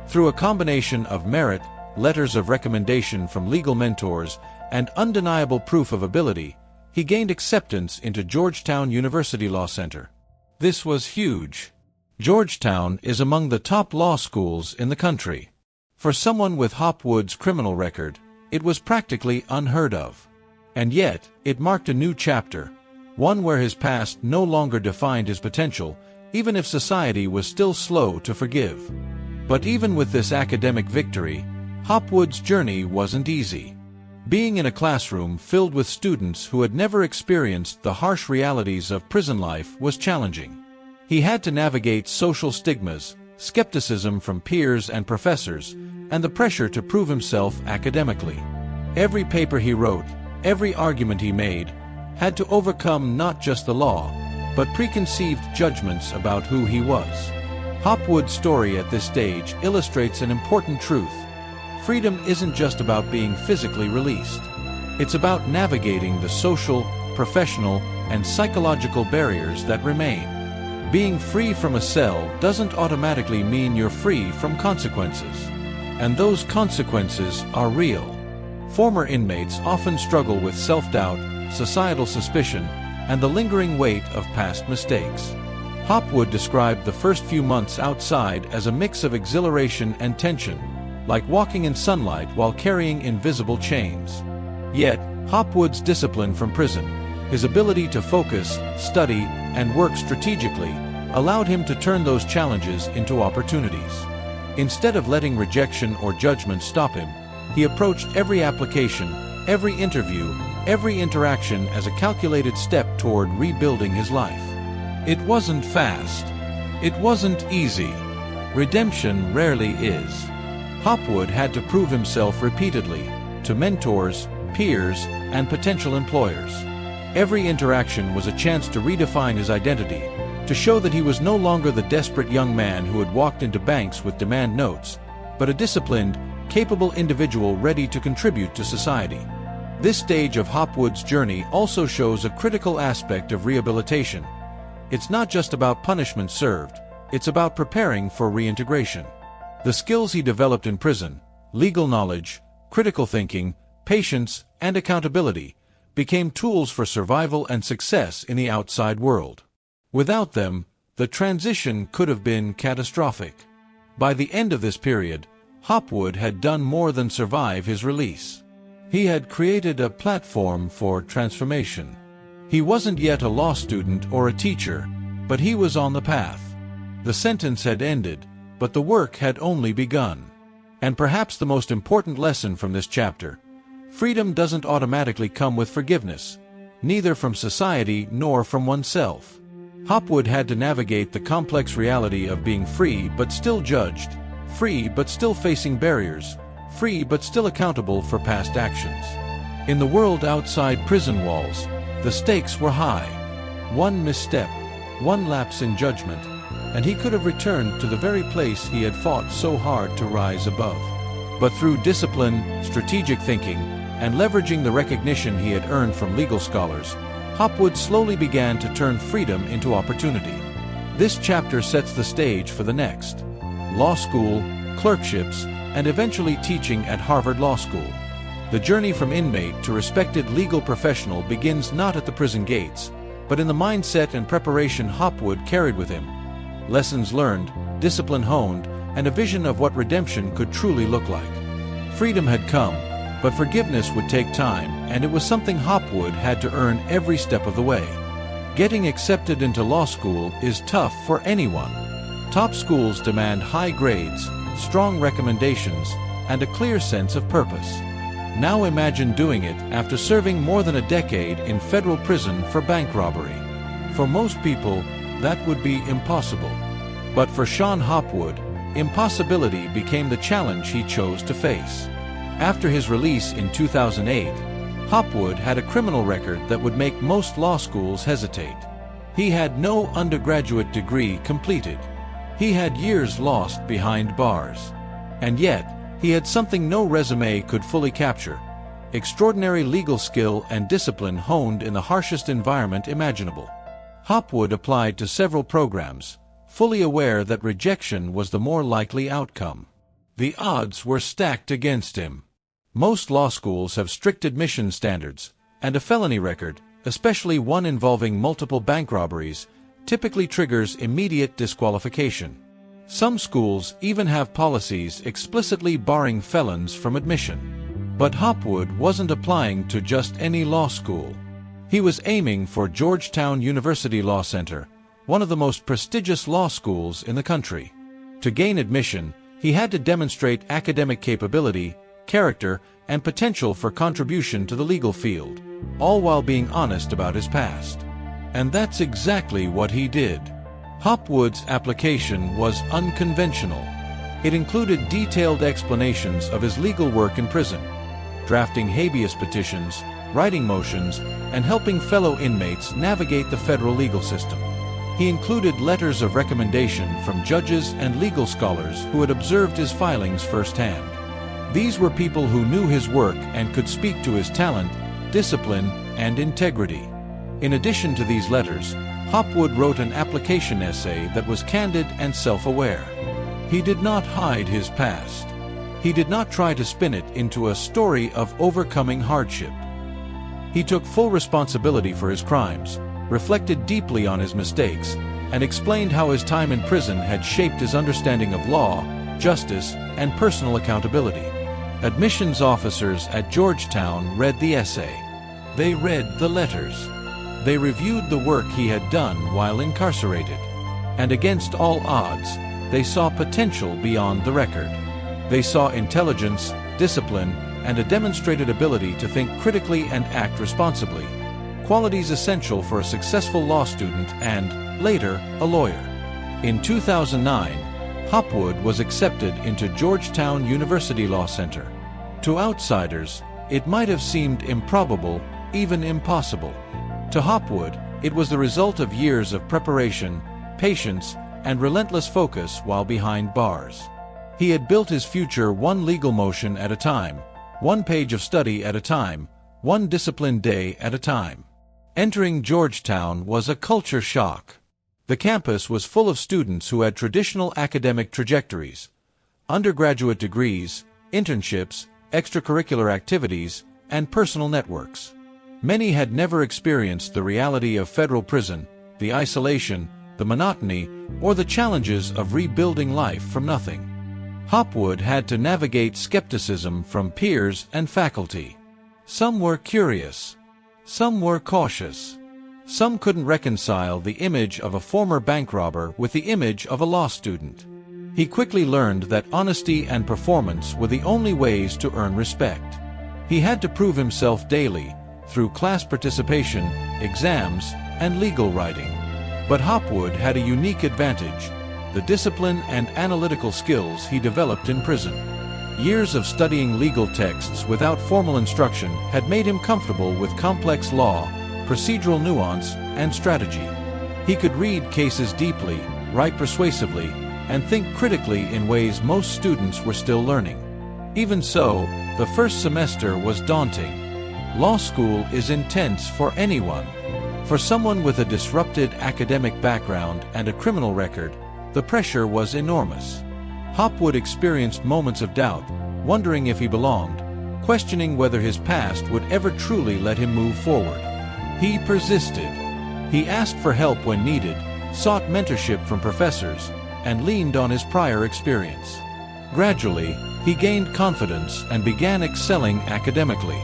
Through a combination of merit, letters of recommendation from legal mentors, and undeniable proof of ability, he gained acceptance into Georgetown University Law Center. This was huge. Georgetown is among the top law schools in the country. For someone with Hopwood's criminal record, it was practically unheard of. And yet, it marked a new chapter, one where his past no longer defined his potential, even if society was still slow to forgive. But even with this academic victory, Hopwood's journey wasn't easy. Being in a classroom filled with students who had never experienced the harsh realities of prison life was challenging. He had to navigate social stigmas, skepticism from peers and professors, and the pressure to prove himself academically. Every paper he wrote, every argument he made, had to overcome not just the law, but preconceived judgments about who he was. Hopwood's story at this stage illustrates an important truth. Freedom isn't just about being physically released. It's about navigating the social, professional, and psychological barriers that remain. Being free from a cell doesn't automatically mean you're free from consequences. And those consequences are real. Former inmates often struggle with self-doubt, societal suspicion, and the lingering weight of past mistakes. Hopwood described the first few months outside as a mix of exhilaration and tension, like walking in sunlight while carrying invisible chains. Yet, Hopwood's discipline from prison, his ability to focus, study, and work strategically, allowed him to turn those challenges into opportunities. Instead of letting rejection or judgment stop him, he approached every application, every interview, every interaction as a calculated step toward rebuilding his life. It wasn't fast. It wasn't easy. Redemption rarely is. Hopwood had to prove himself repeatedly, to mentors, peers, and potential employers. Every interaction was a chance to redefine his identity, to show that he was no longer the desperate young man who had walked into banks with demand notes, but a disciplined, capable individual ready to contribute to society. This stage of Hopwood's journey also shows a critical aspect of rehabilitation. It's not just about punishment served, it's about preparing for reintegration. The skills he developed in prison, legal knowledge, critical thinking, patience, and accountability, became tools for survival and success in the outside world. Without them, the transition could have been catastrophic. By the end of this period, Hopwood had done more than survive his release. He had created a platform for transformation. He wasn't yet a law student or a teacher, but he was on the path. The sentence had ended, but the work had only begun. And perhaps the most important lesson from this chapter: freedom doesn't automatically come with forgiveness, neither from society nor from oneself. Hopwood had to navigate the complex reality of being free but still judged, free but still facing barriers, free but still accountable for past actions. In the world outside prison walls, the stakes were high. One misstep, one lapse in judgment, and he could have returned to the very place he had fought so hard to rise above. But through discipline, strategic thinking, and leveraging the recognition he had earned from legal scholars, Hopwood slowly began to turn freedom into opportunity. This chapter sets the stage for the next: law school, clerkships, and eventually teaching at Harvard Law School. The journey from inmate to respected legal professional begins not at the prison gates, but in the mindset and preparation Hopwood carried with him. Lessons learned, discipline honed, and a vision of what redemption could truly look like. Freedom had come, But forgiveness would take time, and it was something Hopwood had to earn every step of the way. Getting accepted into law school is tough for anyone. Top schools demand high grades, strong recommendations, and a clear sense of purpose. Now imagine doing it after serving more than a decade in federal prison for bank robbery. For most people, that would be impossible. But for Shon Hopwood, impossibility became the challenge he chose to face. After his release in 2008, Hopwood had a criminal record that would make most law schools hesitate. He had no undergraduate degree completed. He had years lost behind bars. And yet, he had something no resume could fully capture: extraordinary legal skill and discipline honed in the harshest environment imaginable. Hopwood applied to several programs, fully aware that rejection was the more likely outcome. The odds were stacked against him. Most law schools have strict admission standards, and a felony record, especially one involving multiple bank robberies, typically triggers immediate disqualification. Some schools even have policies explicitly barring felons from admission. But Hopwood wasn't applying to just any law school. He was aiming for Georgetown University Law Center, one of the most prestigious law schools in the country. To gain admission, he had to demonstrate academic capability, character, and potential for contribution to the legal field, all while being honest about his past. And that's exactly what he did. Hopwood's application was unconventional. It included detailed explanations of his legal work in prison, drafting habeas petitions, writing motions, and helping fellow inmates navigate the federal legal system. He included letters of recommendation from judges and legal scholars who had observed his filings firsthand. These were people who knew his work and could speak to his talent, discipline, and integrity. In addition to these letters, Hopwood wrote an application essay that was candid and self-aware. He did not hide his past. He did not try to spin it into a story of overcoming hardship. He took full responsibility for his crimes, reflected deeply on his mistakes, and explained how his time in prison had shaped his understanding of law, justice, and personal accountability. Admissions officers at Georgetown read the essay. They read the letters. They reviewed the work he had done while incarcerated. And against all odds, they saw potential beyond the record. They saw intelligence, discipline, and a demonstrated ability to think critically and act responsibly, qualities essential for a successful law student and, later, a lawyer. In 2009, Hopwood was accepted into Georgetown University Law Center. To outsiders, it might have seemed improbable, even impossible. To Hopwood, it was the result of years of preparation, patience, and relentless focus while behind bars. He had built his future one legal motion at a time, one page of study at a time, one disciplined day at a time. Entering Georgetown was a culture shock. The campus was full of students who had traditional academic trajectories, undergraduate degrees, internships, extracurricular activities, and personal networks. Many had never experienced the reality of federal prison, the isolation, the monotony, or the challenges of rebuilding life from nothing. Hopwood had to navigate skepticism from peers and faculty. Some were curious. Some were cautious. Some couldn't reconcile the image of a former bank robber with the image of a law student. He quickly learned that honesty and performance were the only ways to earn respect. He had to prove himself daily, through class participation, exams, and legal writing. But Hopwood had a unique advantage: the discipline and analytical skills he developed in prison. Years of studying legal texts without formal instruction had made him comfortable with complex law, procedural nuance, and strategy. He could read cases deeply, write persuasively, and think critically in ways most students were still learning. Even so, the first semester was daunting. Law school is intense for anyone. For someone with a disrupted academic background and a criminal record, the pressure was enormous. Hopwood experienced moments of doubt, wondering if he belonged, questioning whether his past would ever truly let him move forward. He persisted. He asked for help when needed, sought mentorship from professors, and leaned on his prior experience. Gradually, He gained confidence and began excelling academically.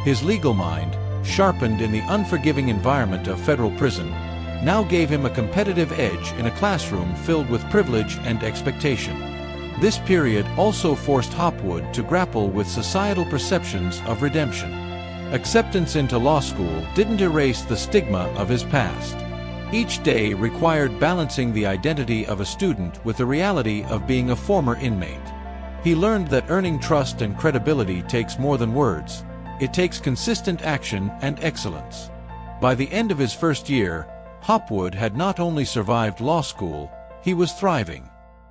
His legal mind, sharpened in the unforgiving environment of federal prison, now gave him a competitive edge in a classroom filled with privilege and expectation. This period also forced Hopwood to grapple with societal perceptions of redemption. Acceptance into law school didn't erase the stigma of his past. Each day required balancing the identity of a student with the reality of being a former inmate. He learned that earning trust and credibility takes more than words. It takes consistent action and excellence. By the end of his first year, Hopwood had not only survived law school, he was thriving.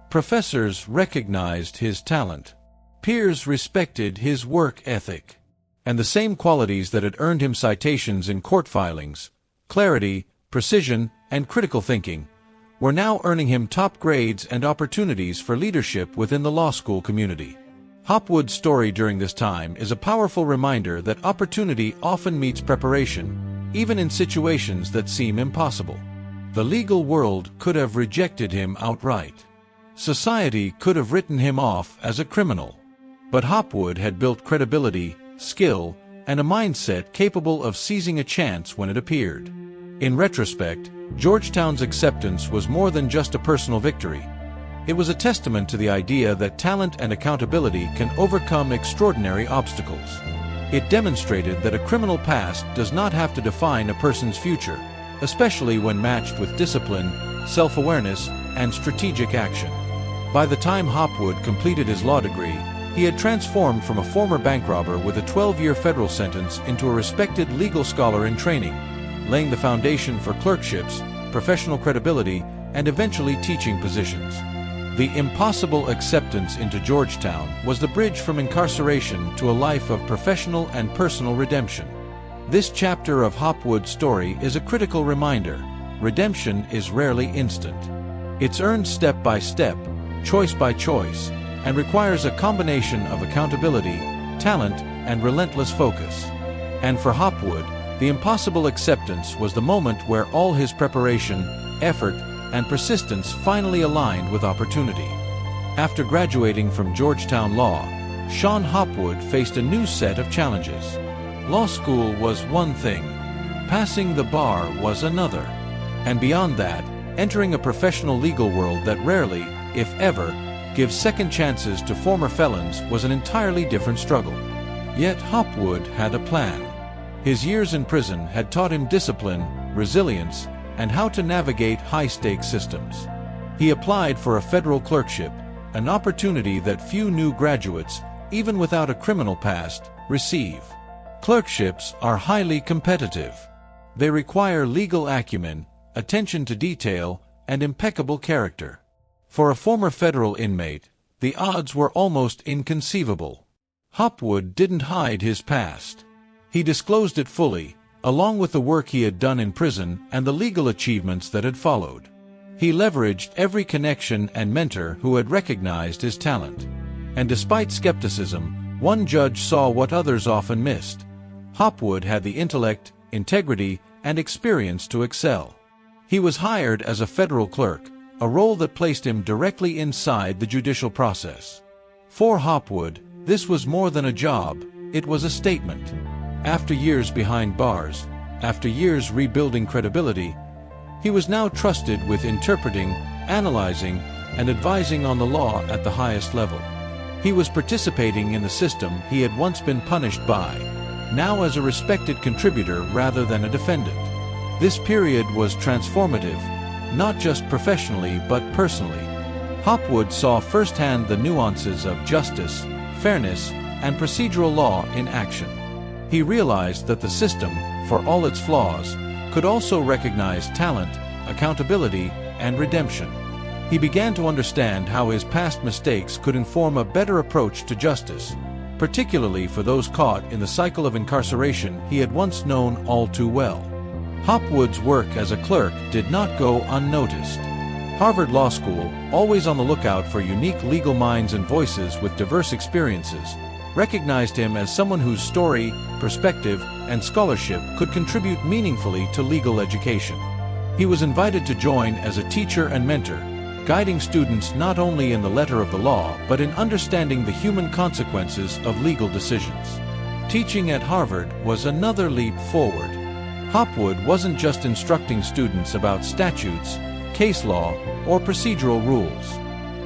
Professors recognized his talent. Peers respected his work ethic. And the same qualities that had earned him citations in court filings, clarity, precision, and critical thinking, were now earning him top grades and opportunities for leadership within the law school community. Hopwood's story during this time is a powerful reminder that opportunity often meets preparation, even in situations that seem impossible. The legal world could have rejected him outright. Society could have written him off as a criminal. But Hopwood had built credibility, skill, and a mindset capable of seizing a chance when it appeared. In retrospect, Georgetown's acceptance was more than just a personal victory. It was a testament to the idea that talent and accountability can overcome extraordinary obstacles. It demonstrated that a criminal past does not have to define a person's future, especially when matched with discipline, self-awareness, and strategic action. By the time Hopwood completed his law degree, he had transformed from a former bank robber with a 12-year federal sentence into a respected legal scholar in training, laying the foundation for clerkships, professional credibility, and eventually teaching positions. The impossible acceptance into Georgetown was the bridge from incarceration to a life of professional and personal redemption. This chapter of Hopwood's story is a critical reminder: redemption is rarely instant. It's earned step by step, choice by choice, and requires a combination of accountability, talent, and relentless focus. And for Hopwood, the impossible acceptance was the moment where all his preparation, effort, and persistence finally aligned with opportunity. After graduating from Georgetown Law, Shon Hopwood faced a new set of challenges. Law school was one thing, passing the bar was another, and beyond that, entering a professional legal world that rarely, if ever, gives second chances to former felons was an entirely different struggle. Yet Hopwood had a plan. His years in prison had taught him discipline, resilience, and how to navigate high-stakes systems. He applied for a federal clerkship, an opportunity that few new graduates, even without a criminal past, receive. Clerkships are highly competitive. They require legal acumen, attention to detail, and impeccable character. For a former federal inmate, the odds were almost inconceivable. Hopwood didn't hide his past. He disclosed it fully, along with the work he had done in prison and the legal achievements that had followed. He leveraged every connection and mentor who had recognized his talent. And despite skepticism, one judge saw what others often missed. Hopwood had the intellect, integrity, and experience to excel. He was hired as a federal clerk, a role that placed him directly inside the judicial process. For Hopwood, this was more than a job, it was a statement. After years behind bars, after years rebuilding credibility, he was now trusted with interpreting, analyzing, and advising on the law at the highest level. He was participating in the system he had once been punished by, now as a respected contributor rather than a defendant. This period was transformative, not just professionally but personally. Hopwood saw firsthand the nuances of justice, fairness, and procedural law in action. He realized that the system, for all its flaws, could also recognize talent, accountability, and redemption. He began to understand how his past mistakes could inform a better approach to justice, particularly for those caught in the cycle of incarceration he had once known all too well. Hopwood's work as a clerk did not go unnoticed. Harvard Law School, always on the lookout for unique legal minds and voices with diverse experiences, recognized him as someone whose story, perspective, and scholarship could contribute meaningfully to legal education. He was invited to join as a teacher and mentor, guiding students not only in the letter of the law but in understanding the human consequences of legal decisions. Teaching at Harvard was another leap forward. Hopwood wasn't just instructing students about statutes, case law, or procedural rules.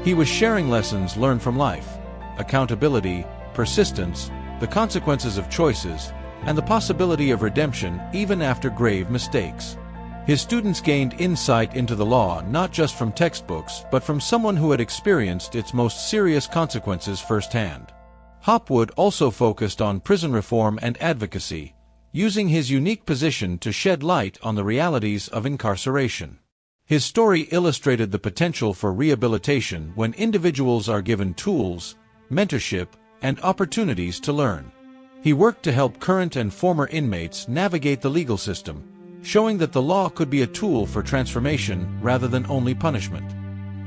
He was sharing lessons learned from life: accountability, persistence, the consequences of choices, and the possibility of redemption even after grave mistakes. His students gained insight into the law not just from textbooks but from someone who had experienced its most serious consequences firsthand. Hopwood also focused on prison reform and advocacy, using his unique position to shed light on the realities of incarceration. His story illustrated the potential for rehabilitation when individuals are given tools, mentorship, and opportunities to learn. He worked to help current and former inmates navigate the legal system, showing that the law could be a tool for transformation rather than only punishment.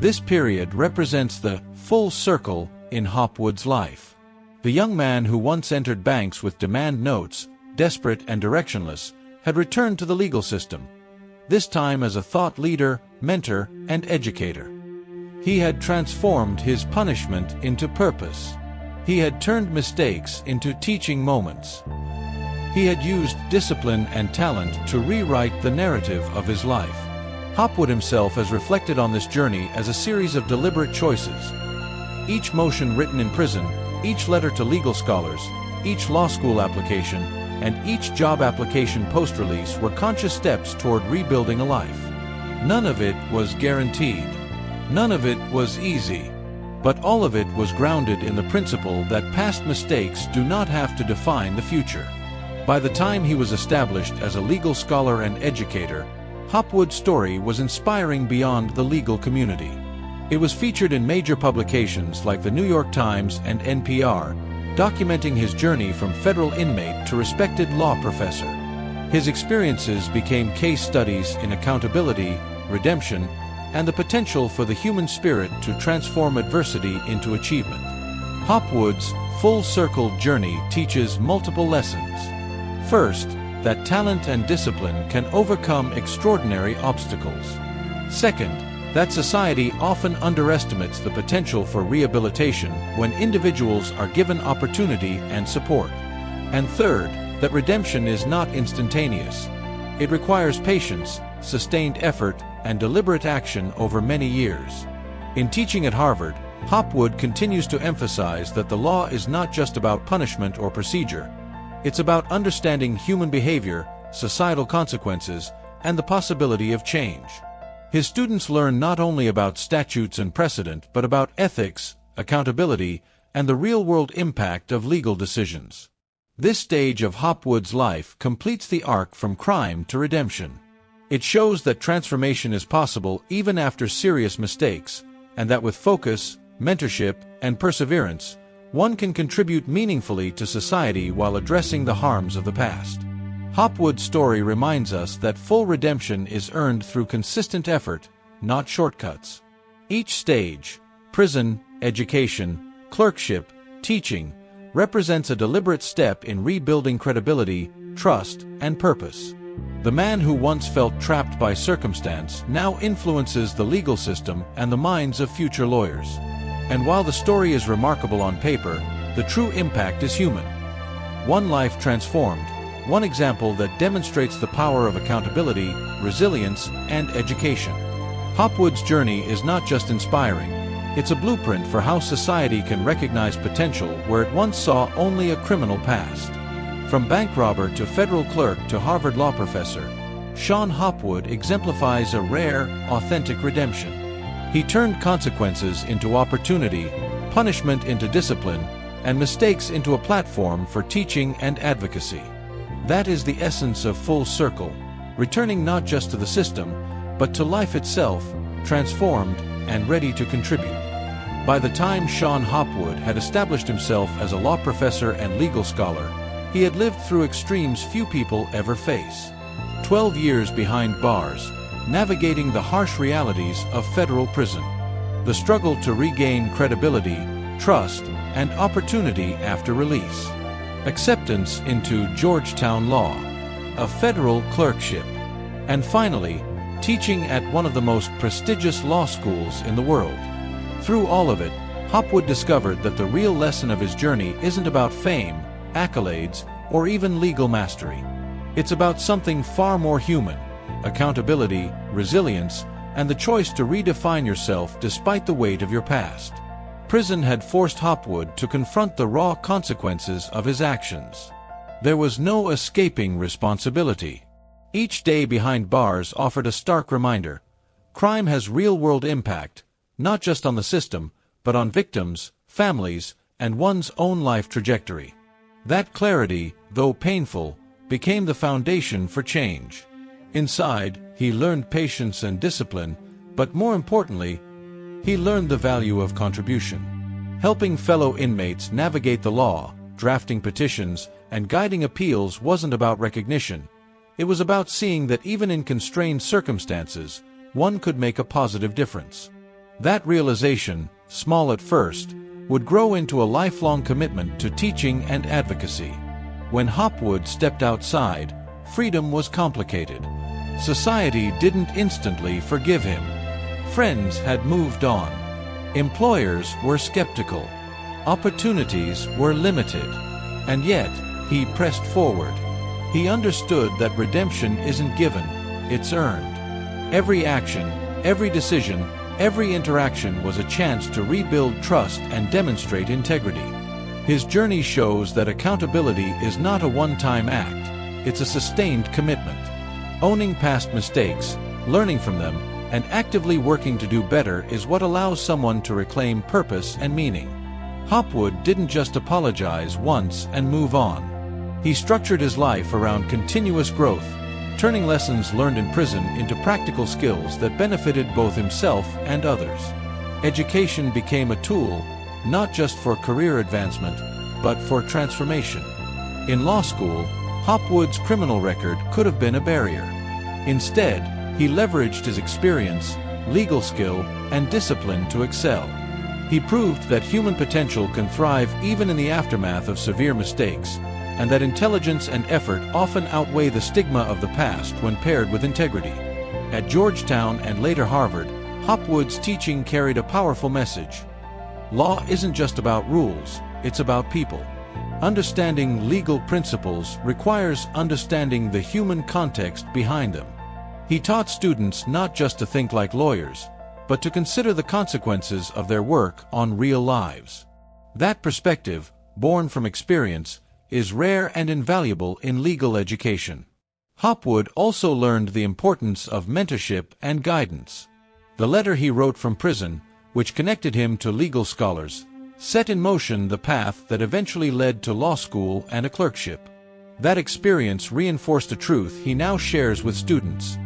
This period represents the full circle in Hopwood's life. The young man who once entered banks with demand notes, desperate and directionless, had returned to the legal system, this time as a thought leader, mentor, and educator. He had transformed his punishment into purpose. He had turned mistakes into teaching moments. He had used discipline and talent to rewrite the narrative of his life. Hopwood himself has reflected on this journey as a series of deliberate choices. Each motion written in prison, each letter to legal scholars, each law school application, and each job application post-release were conscious steps toward rebuilding a life. None of it was guaranteed. None of it was easy. But all of it was grounded in the principle that past mistakes do not have to define the future. By the time he was established as a legal scholar and educator, Hopwood's story was inspiring beyond the legal community. It was featured in major publications like the New York Times and NPR, documenting his journey from federal inmate to respected law professor. His experiences became case studies in accountability, redemption, and the potential for the human spirit to transform adversity into achievement. Hopwood's full-circle journey teaches multiple lessons. First, that talent and discipline can overcome extraordinary obstacles. Second, that society often underestimates the potential for rehabilitation when individuals are given opportunity and support. And third, that redemption is not instantaneous. It requires patience, sustained effort, and deliberate action over many years. In teaching at Harvard, Hopwood continues to emphasize that the law is not just about punishment or procedure. It's about understanding human behavior, societal consequences, and the possibility of change. His students learn not only about statutes and precedent but about ethics, accountability, and the real-world impact of legal decisions. This stage of Hopwood's life completes the arc from crime to redemption. It shows that transformation is possible even after serious mistakes, and that with focus, mentorship, and perseverance, one can contribute meaningfully to society while addressing the harms of the past. Hopwood's story reminds us that full redemption is earned through consistent effort, not shortcuts. Each stage, prison, education, clerkship, teaching, represents a deliberate step in rebuilding credibility, trust, and purpose. The man who once felt trapped by circumstance now influences the legal system and the minds of future lawyers. And while the story is remarkable on paper, the true impact is human. One life transformed, one example that demonstrates the power of accountability, resilience, and education. Hopwood's journey is not just inspiring, it's a blueprint for how society can recognize potential where it once saw only a criminal past. From bank robber to federal clerk to Harvard law professor, Shon Hopwood exemplifies a rare, authentic redemption. He turned consequences into opportunity, punishment into discipline, and mistakes into a platform for teaching and advocacy. That is the essence of full circle, returning not just to the system, but to life itself, transformed and ready to contribute. By the time Shon Hopwood had established himself as a law professor and legal scholar, he had lived through extremes few people ever face. 12 years behind bars, navigating the harsh realities of federal prison. The struggle to regain credibility, trust, and opportunity after release. Acceptance into Georgetown law. A federal clerkship. And finally, teaching at one of the most prestigious law schools in the world. Through all of it, Hopwood discovered that the real lesson of his journey isn't about fame, accolades, or even legal mastery. It's about something far more human: accountability, resilience, and the choice to redefine yourself despite the weight of your past. Prison had forced Hopwood to confront the raw consequences of his actions. There was no escaping responsibility. Each day behind bars offered a stark reminder: crime has real-world impact, not just on the system, but on victims, families, and one's own life trajectory. That clarity, though painful, became the foundation for change. Inside, he learned patience and discipline, but more importantly, he learned the value of contribution. Helping fellow inmates navigate the law, drafting petitions, and guiding appeals wasn't about recognition. It was about seeing that even in constrained circumstances, one could make a positive difference. That realization, small at first, would grow into a lifelong commitment to teaching and advocacy. When Hopwood stepped outside, freedom was complicated. Society didn't instantly forgive him. Friends had moved on. Employers were skeptical. Opportunities were limited. And yet, he pressed forward. He understood that redemption isn't given, it's earned. Every action, every decision, every interaction was a chance to rebuild trust and demonstrate integrity. His journey shows that accountability is not a one-time act, it's a sustained commitment. Owning past mistakes, learning from them, and actively working to do better is what allows someone to reclaim purpose and meaning. Hopwood didn't just apologize once and move on. He structured his life around continuous growth, turning lessons learned in prison into practical skills that benefited both himself and others. Education became a tool, not just for career advancement, but for transformation. In law school, Hopwood's criminal record could have been a barrier. Instead, he leveraged his experience, legal skill, and discipline to excel. He proved that human potential can thrive even in the aftermath of severe mistakes, and that intelligence and effort often outweigh the stigma of the past when paired with integrity. At Georgetown and later Harvard, Hopwood's teaching carried a powerful message. Law isn't just about rules, it's about people. Understanding legal principles requires understanding the human context behind them. He taught students not just to think like lawyers, but to consider the consequences of their work on real lives. That perspective, born from experience, is rare and invaluable in legal education. Hopwood also learned the importance of mentorship and guidance. The letter he wrote from prison, which connected him to legal scholars, set in motion the path that eventually led to law school and a clerkship. That experience reinforced a truth he now shares with students: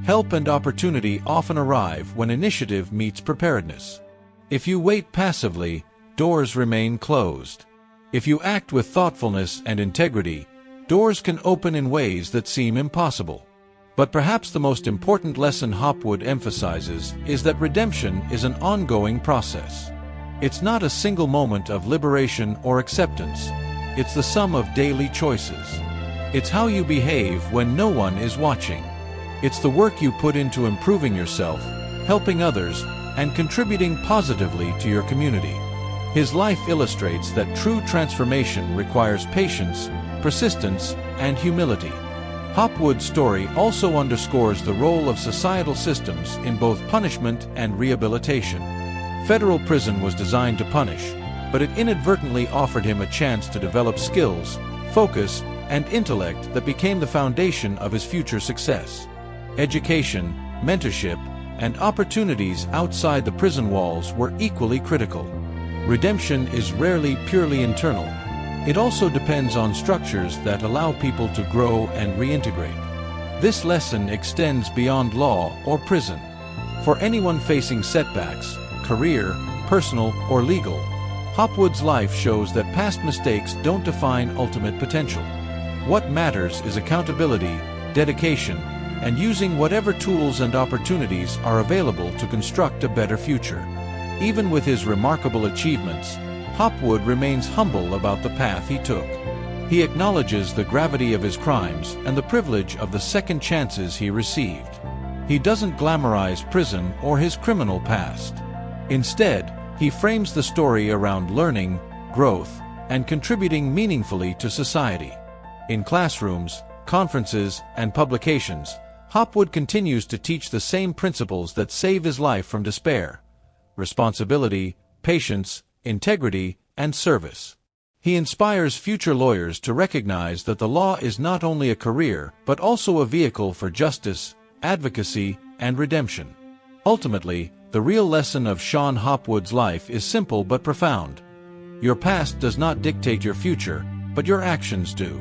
help and opportunity often arrive when initiative meets preparedness. If you wait passively, doors remain closed. If you act with thoughtfulness and integrity, doors can open in ways that seem impossible. But perhaps the most important lesson Hopwood emphasizes is that redemption is an ongoing process. It's not a single moment of liberation or acceptance. It's the sum of daily choices. It's how you behave when no one is watching. It's the work you put into improving yourself, helping others, and contributing positively to your community. His life illustrates that true transformation requires patience, persistence, and humility. Hopwood's story also underscores the role of societal systems in both punishment and rehabilitation. Federal prison was designed to punish, but it inadvertently offered him a chance to develop skills, focus, and intellect that became the foundation of his future success. Education, mentorship, and opportunities outside the prison walls were equally critical. Redemption is rarely purely internal. It also depends on structures that allow people to grow and reintegrate. This lesson extends beyond law or prison. For anyone facing setbacks, career, personal, or legal, Hopwood's life shows that past mistakes don't define ultimate potential. What matters is accountability, dedication, and using whatever tools and opportunities are available to construct a better future. Even with his remarkable achievements, Hopwood remains humble about the path he took. He acknowledges the gravity of his crimes and the privilege of the second chances he received. He doesn't glamorize prison or his criminal past. Instead, he frames the story around learning, growth, and contributing meaningfully to society. In classrooms, conferences, and publications, Hopwood continues to teach the same principles that save his life from despair: responsibility, patience, integrity, and service. He inspires future lawyers to recognize that the law is not only a career but also a vehicle for justice, advocacy, and redemption. Ultimately, the real lesson of Shon Hopwood's life is simple but profound. Your past does not dictate your future, but your actions do.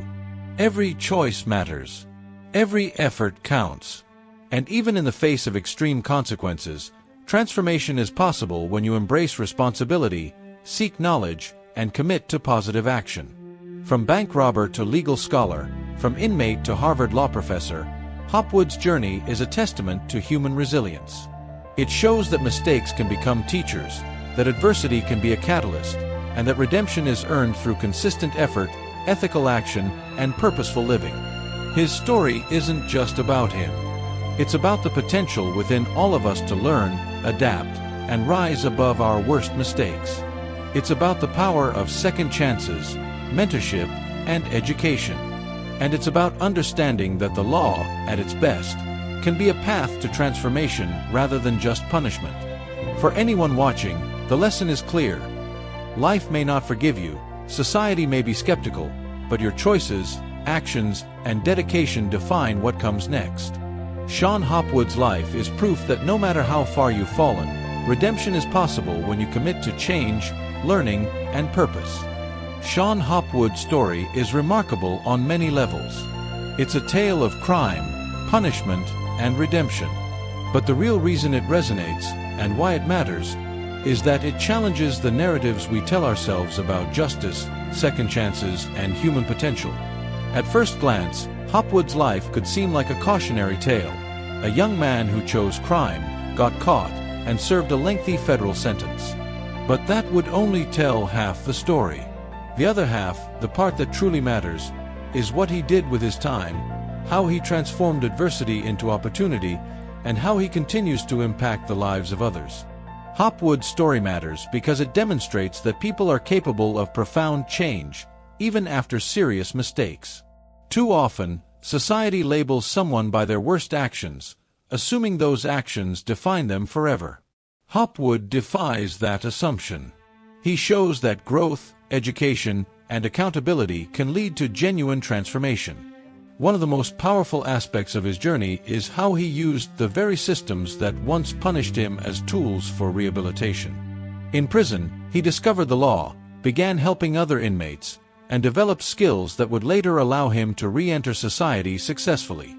Every choice matters. Every effort counts. And even in the face of extreme consequences, transformation is possible when you embrace responsibility, seek knowledge, and commit to positive action. From bank robber to legal scholar, from inmate to Harvard law professor, Hopwood's journey is a testament to human resilience. It shows that mistakes can become teachers, that adversity can be a catalyst, and that redemption is earned through consistent effort, ethical action, and purposeful living. His story isn't just about him. It's about the potential within all of us to learn, adapt, and rise above our worst mistakes. It's about the power of second chances, mentorship, and education. And it's about understanding that the law, at its best, can be a path to transformation rather than just punishment. For anyone watching, the lesson is clear. Life may not forgive you, society may be skeptical, but your choices, actions, and dedication define what comes next. Shon Hopwood's life is proof that no matter how far you've fallen, redemption is possible when you commit to change, learning, and purpose. Shon Hopwood's story is remarkable on many levels. It's a tale of crime, punishment, and redemption. But the real reason it resonates, and why it matters, is that it challenges the narratives we tell ourselves about justice, second chances, and human potential. At first glance, Hopwood's life could seem like a cautionary tale. A young man who chose crime, got caught, and served a lengthy federal sentence. But that would only tell half the story. The other half, the part that truly matters, is what he did with his time, how he transformed adversity into opportunity, and how he continues to impact the lives of others. Hopwood's story matters because it demonstrates that people are capable of profound change, even after serious mistakes. Too often, society labels someone by their worst actions, assuming those actions define them forever. Hopwood defies that assumption. He shows that growth, education, and accountability can lead to genuine transformation. One of the most powerful aspects of his journey is how he used the very systems that once punished him as tools for rehabilitation. In prison, he discovered the law, began helping other inmates, and developed skills that would later allow him to re-enter society successfully.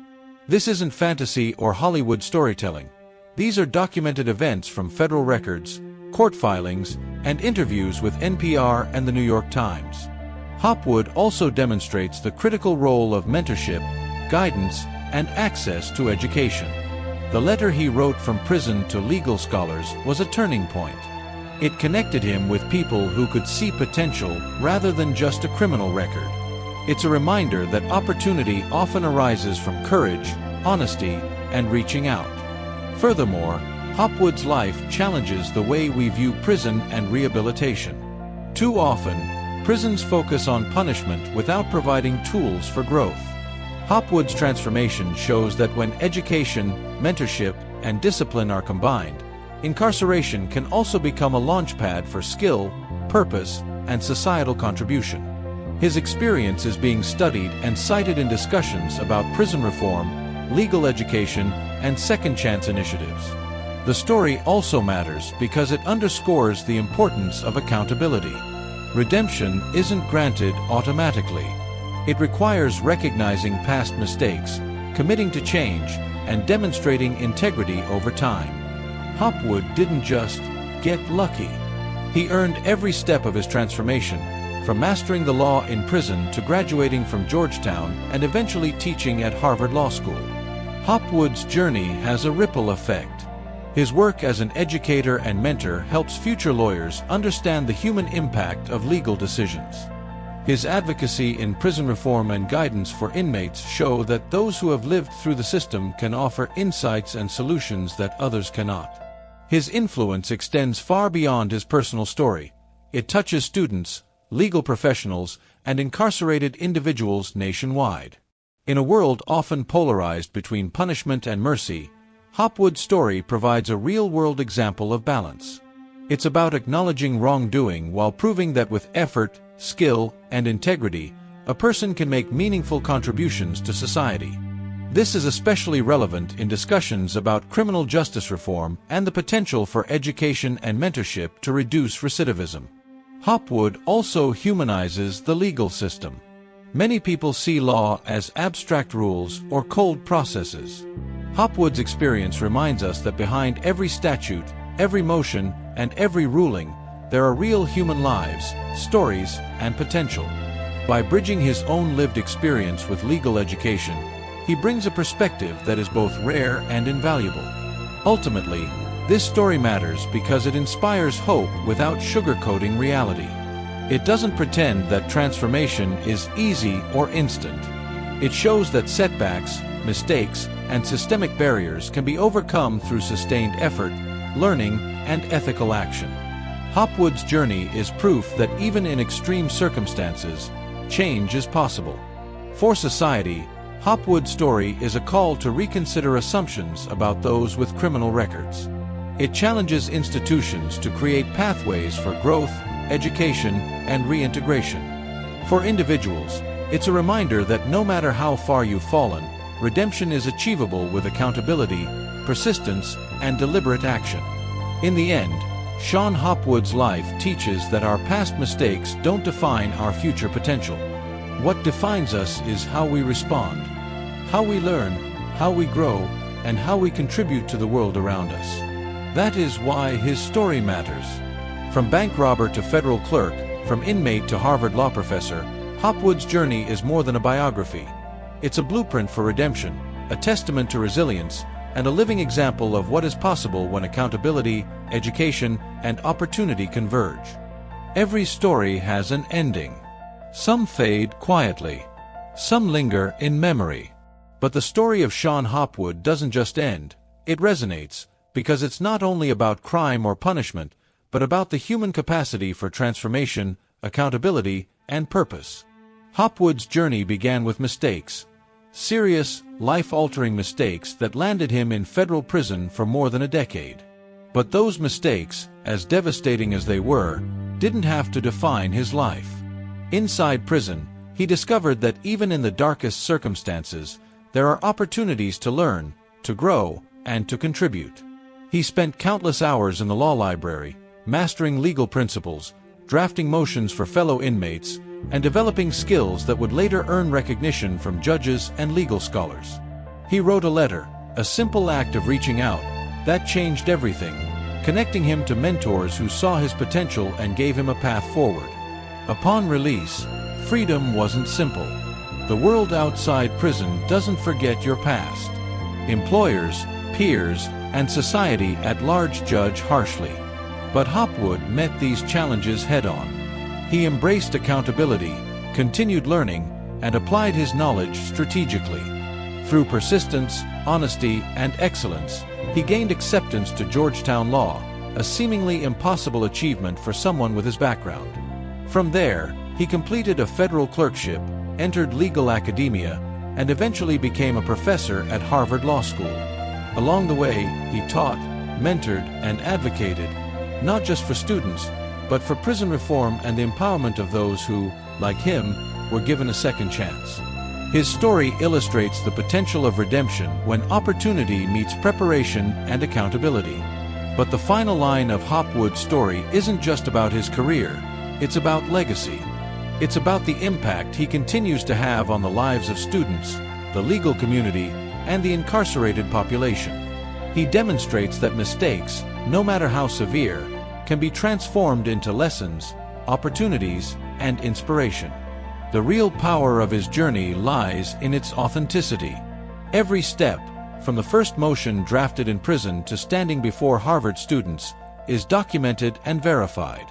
This isn't fantasy or Hollywood storytelling. These are documented events from federal records, court filings, and interviews with NPR and the New York Times. Hopwood also demonstrates the critical role of mentorship, guidance, and access to education. The letter he wrote from prison to legal scholars was a turning point. It connected him with people who could see potential rather than just a criminal record. It's a reminder that opportunity often arises from courage, honesty, and reaching out. Furthermore, Hopwood's life challenges the way we view prison and rehabilitation. Too often, prisons focus on punishment without providing tools for growth. Hopwood's transformation shows that when education, mentorship, and discipline are combined, incarceration can also become a launchpad for skill, purpose, and societal contribution. His experience is being studied and cited in discussions about prison reform, legal education, and second chance initiatives. The story also matters because it underscores the importance of accountability. Redemption isn't granted automatically. It requires recognizing past mistakes, committing to change, and demonstrating integrity over time. Hopwood didn't just get lucky. He earned every step of his transformation, from mastering the law in prison to graduating from Georgetown and eventually teaching at Harvard Law School. Hopwood's journey has a ripple effect. His work as an educator and mentor helps future lawyers understand the human impact of legal decisions. His advocacy in prison reform and guidance for inmates show that those who have lived through the system can offer insights and solutions that others cannot. His influence extends far beyond his personal story. It touches students, legal professionals, and incarcerated individuals nationwide. In a world often polarized between punishment and mercy, Hopwood's story provides a real-world example of balance. It's about acknowledging wrongdoing while proving that with effort, skill, and integrity, a person can make meaningful contributions to society. This is especially relevant in discussions about criminal justice reform and the potential for education and mentorship to reduce recidivism. Hopwood also humanizes the legal system. Many people see law as abstract rules or cold processes. Hopwood's experience reminds us that behind every statute, every motion, and every ruling, there are real human lives, stories, and potential. By bridging his own lived experience with legal education, he brings a perspective that is both rare and invaluable. Ultimately, this story matters because it inspires hope without sugarcoating reality. It doesn't pretend that transformation is easy or instant. It shows that setbacks, mistakes, and systemic barriers can be overcome through sustained effort, learning, and ethical action. Hopwood's journey is proof that even in extreme circumstances, change is possible. For society, Hopwood's story is a call to reconsider assumptions about those with criminal records. It challenges institutions to create pathways for growth, education, and reintegration. For individuals, it's a reminder that no matter how far you've fallen, redemption is achievable with accountability, persistence, and deliberate action. In the end, Shon Hopwood's life teaches that our past mistakes don't define our future potential. What defines us is how we respond, how we learn, how we grow, and how we contribute to the world around us. That is why his story matters. From bank robber to federal clerk, from inmate to Harvard law professor, Hopwood's journey is more than a biography. It's a blueprint for redemption, a testament to resilience, and a living example of what is possible when accountability, education, and opportunity converge. Every story has an ending. Some fade quietly. Some linger in memory. But the story of Shon Hopwood doesn't just end, it resonates, because it's not only about crime or punishment, but about the human capacity for transformation, accountability, and purpose. Hopwood's journey began with mistakes. Serious, life-altering mistakes that landed him in federal prison for more than a decade. But those mistakes, as devastating as they were, didn't have to define his life. Inside prison, he discovered that even in the darkest circumstances, there are opportunities to learn, to grow, and to contribute. He spent countless hours in the law library, mastering legal principles, drafting motions for fellow inmates, and developing skills that would later earn recognition from judges and legal scholars. He wrote a letter, a simple act of reaching out, that changed everything, connecting him to mentors who saw his potential and gave him a path forward. Upon release, freedom wasn't simple. The world outside prison doesn't forget your past. Employers, peers, and society at large judge harshly. But Hopwood met these challenges head-on. He embraced accountability, continued learning, and applied his knowledge strategically. Through persistence, honesty, and excellence, he gained acceptance to Georgetown law, a seemingly impossible achievement for someone with his background. From there, he completed a federal clerkship, entered legal academia, and eventually became a professor at Harvard Law School. Along the way, he taught, mentored, and advocated, not just for students, but for prison reform and the empowerment of those who, like him, were given a second chance. His story illustrates the potential of redemption when opportunity meets preparation and accountability. But the final line of Hopwood's story isn't just about his career, it's about legacy. It's about the impact he continues to have on the lives of students, the legal community, and the incarcerated population. He demonstrates that mistakes, no matter how severe, can be transformed into lessons, opportunities, and inspiration. The real power of his journey lies in its authenticity. Every step, from the first motion drafted in prison to standing before Harvard students, is documented and verified.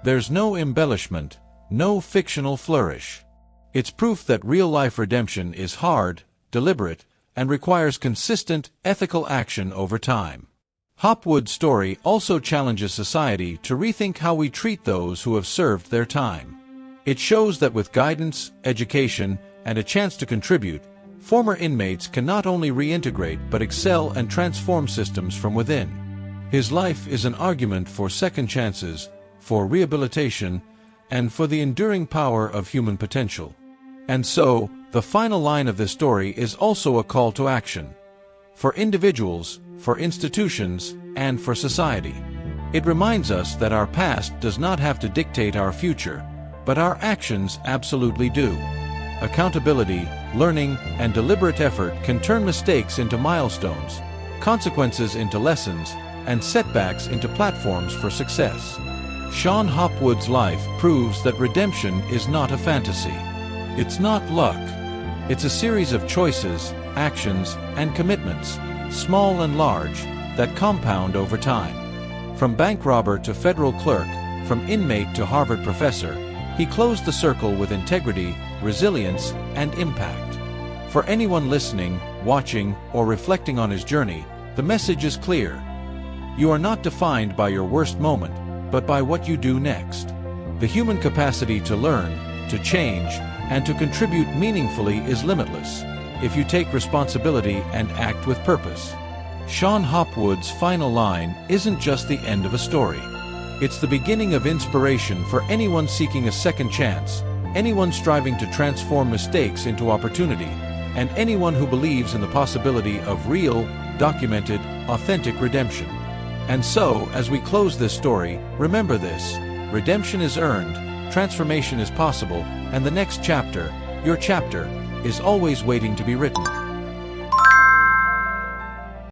There's no embellishment, No fictional flourish. It's proof that real-life redemption is hard, deliberate, and requires consistent, ethical action over time. Hopwood's story also challenges society to rethink how we treat those who have served their time. It shows that with guidance, education, and a chance to contribute, former inmates can not only reintegrate but excel and transform systems from within. His life is an argument for second chances, for rehabilitation, and for the enduring power of human potential. And so, the final line of this story is also a call to action. For individuals, for institutions, and for society. It reminds us that our past does not have to dictate our future, but our actions absolutely do. Accountability, learning, and deliberate effort can turn mistakes into milestones, consequences into lessons, and setbacks into platforms for success. Shon Hopwood's life proves that redemption is not a fantasy. It's not luck. It's a series of choices, actions, and commitments, small and large, that compound over time. From bank robber to federal clerk, from inmate to Harvard professor, he closed the circle with integrity, resilience, and impact. For anyone listening, watching, or reflecting on his journey, the message is clear. You are not defined by your worst moment, but by what you do next. The human capacity to learn, to change, and to contribute meaningfully is limitless, if you take responsibility and act with purpose. Shon Hopwood's final line isn't just the end of a story. It's the beginning of inspiration for anyone seeking a second chance, anyone striving to transform mistakes into opportunity, and anyone who believes in the possibility of real, documented, authentic redemption. And so, as we close this story, remember this: redemption is earned, transformation is possible, and the next chapter, your chapter, is always waiting to be written.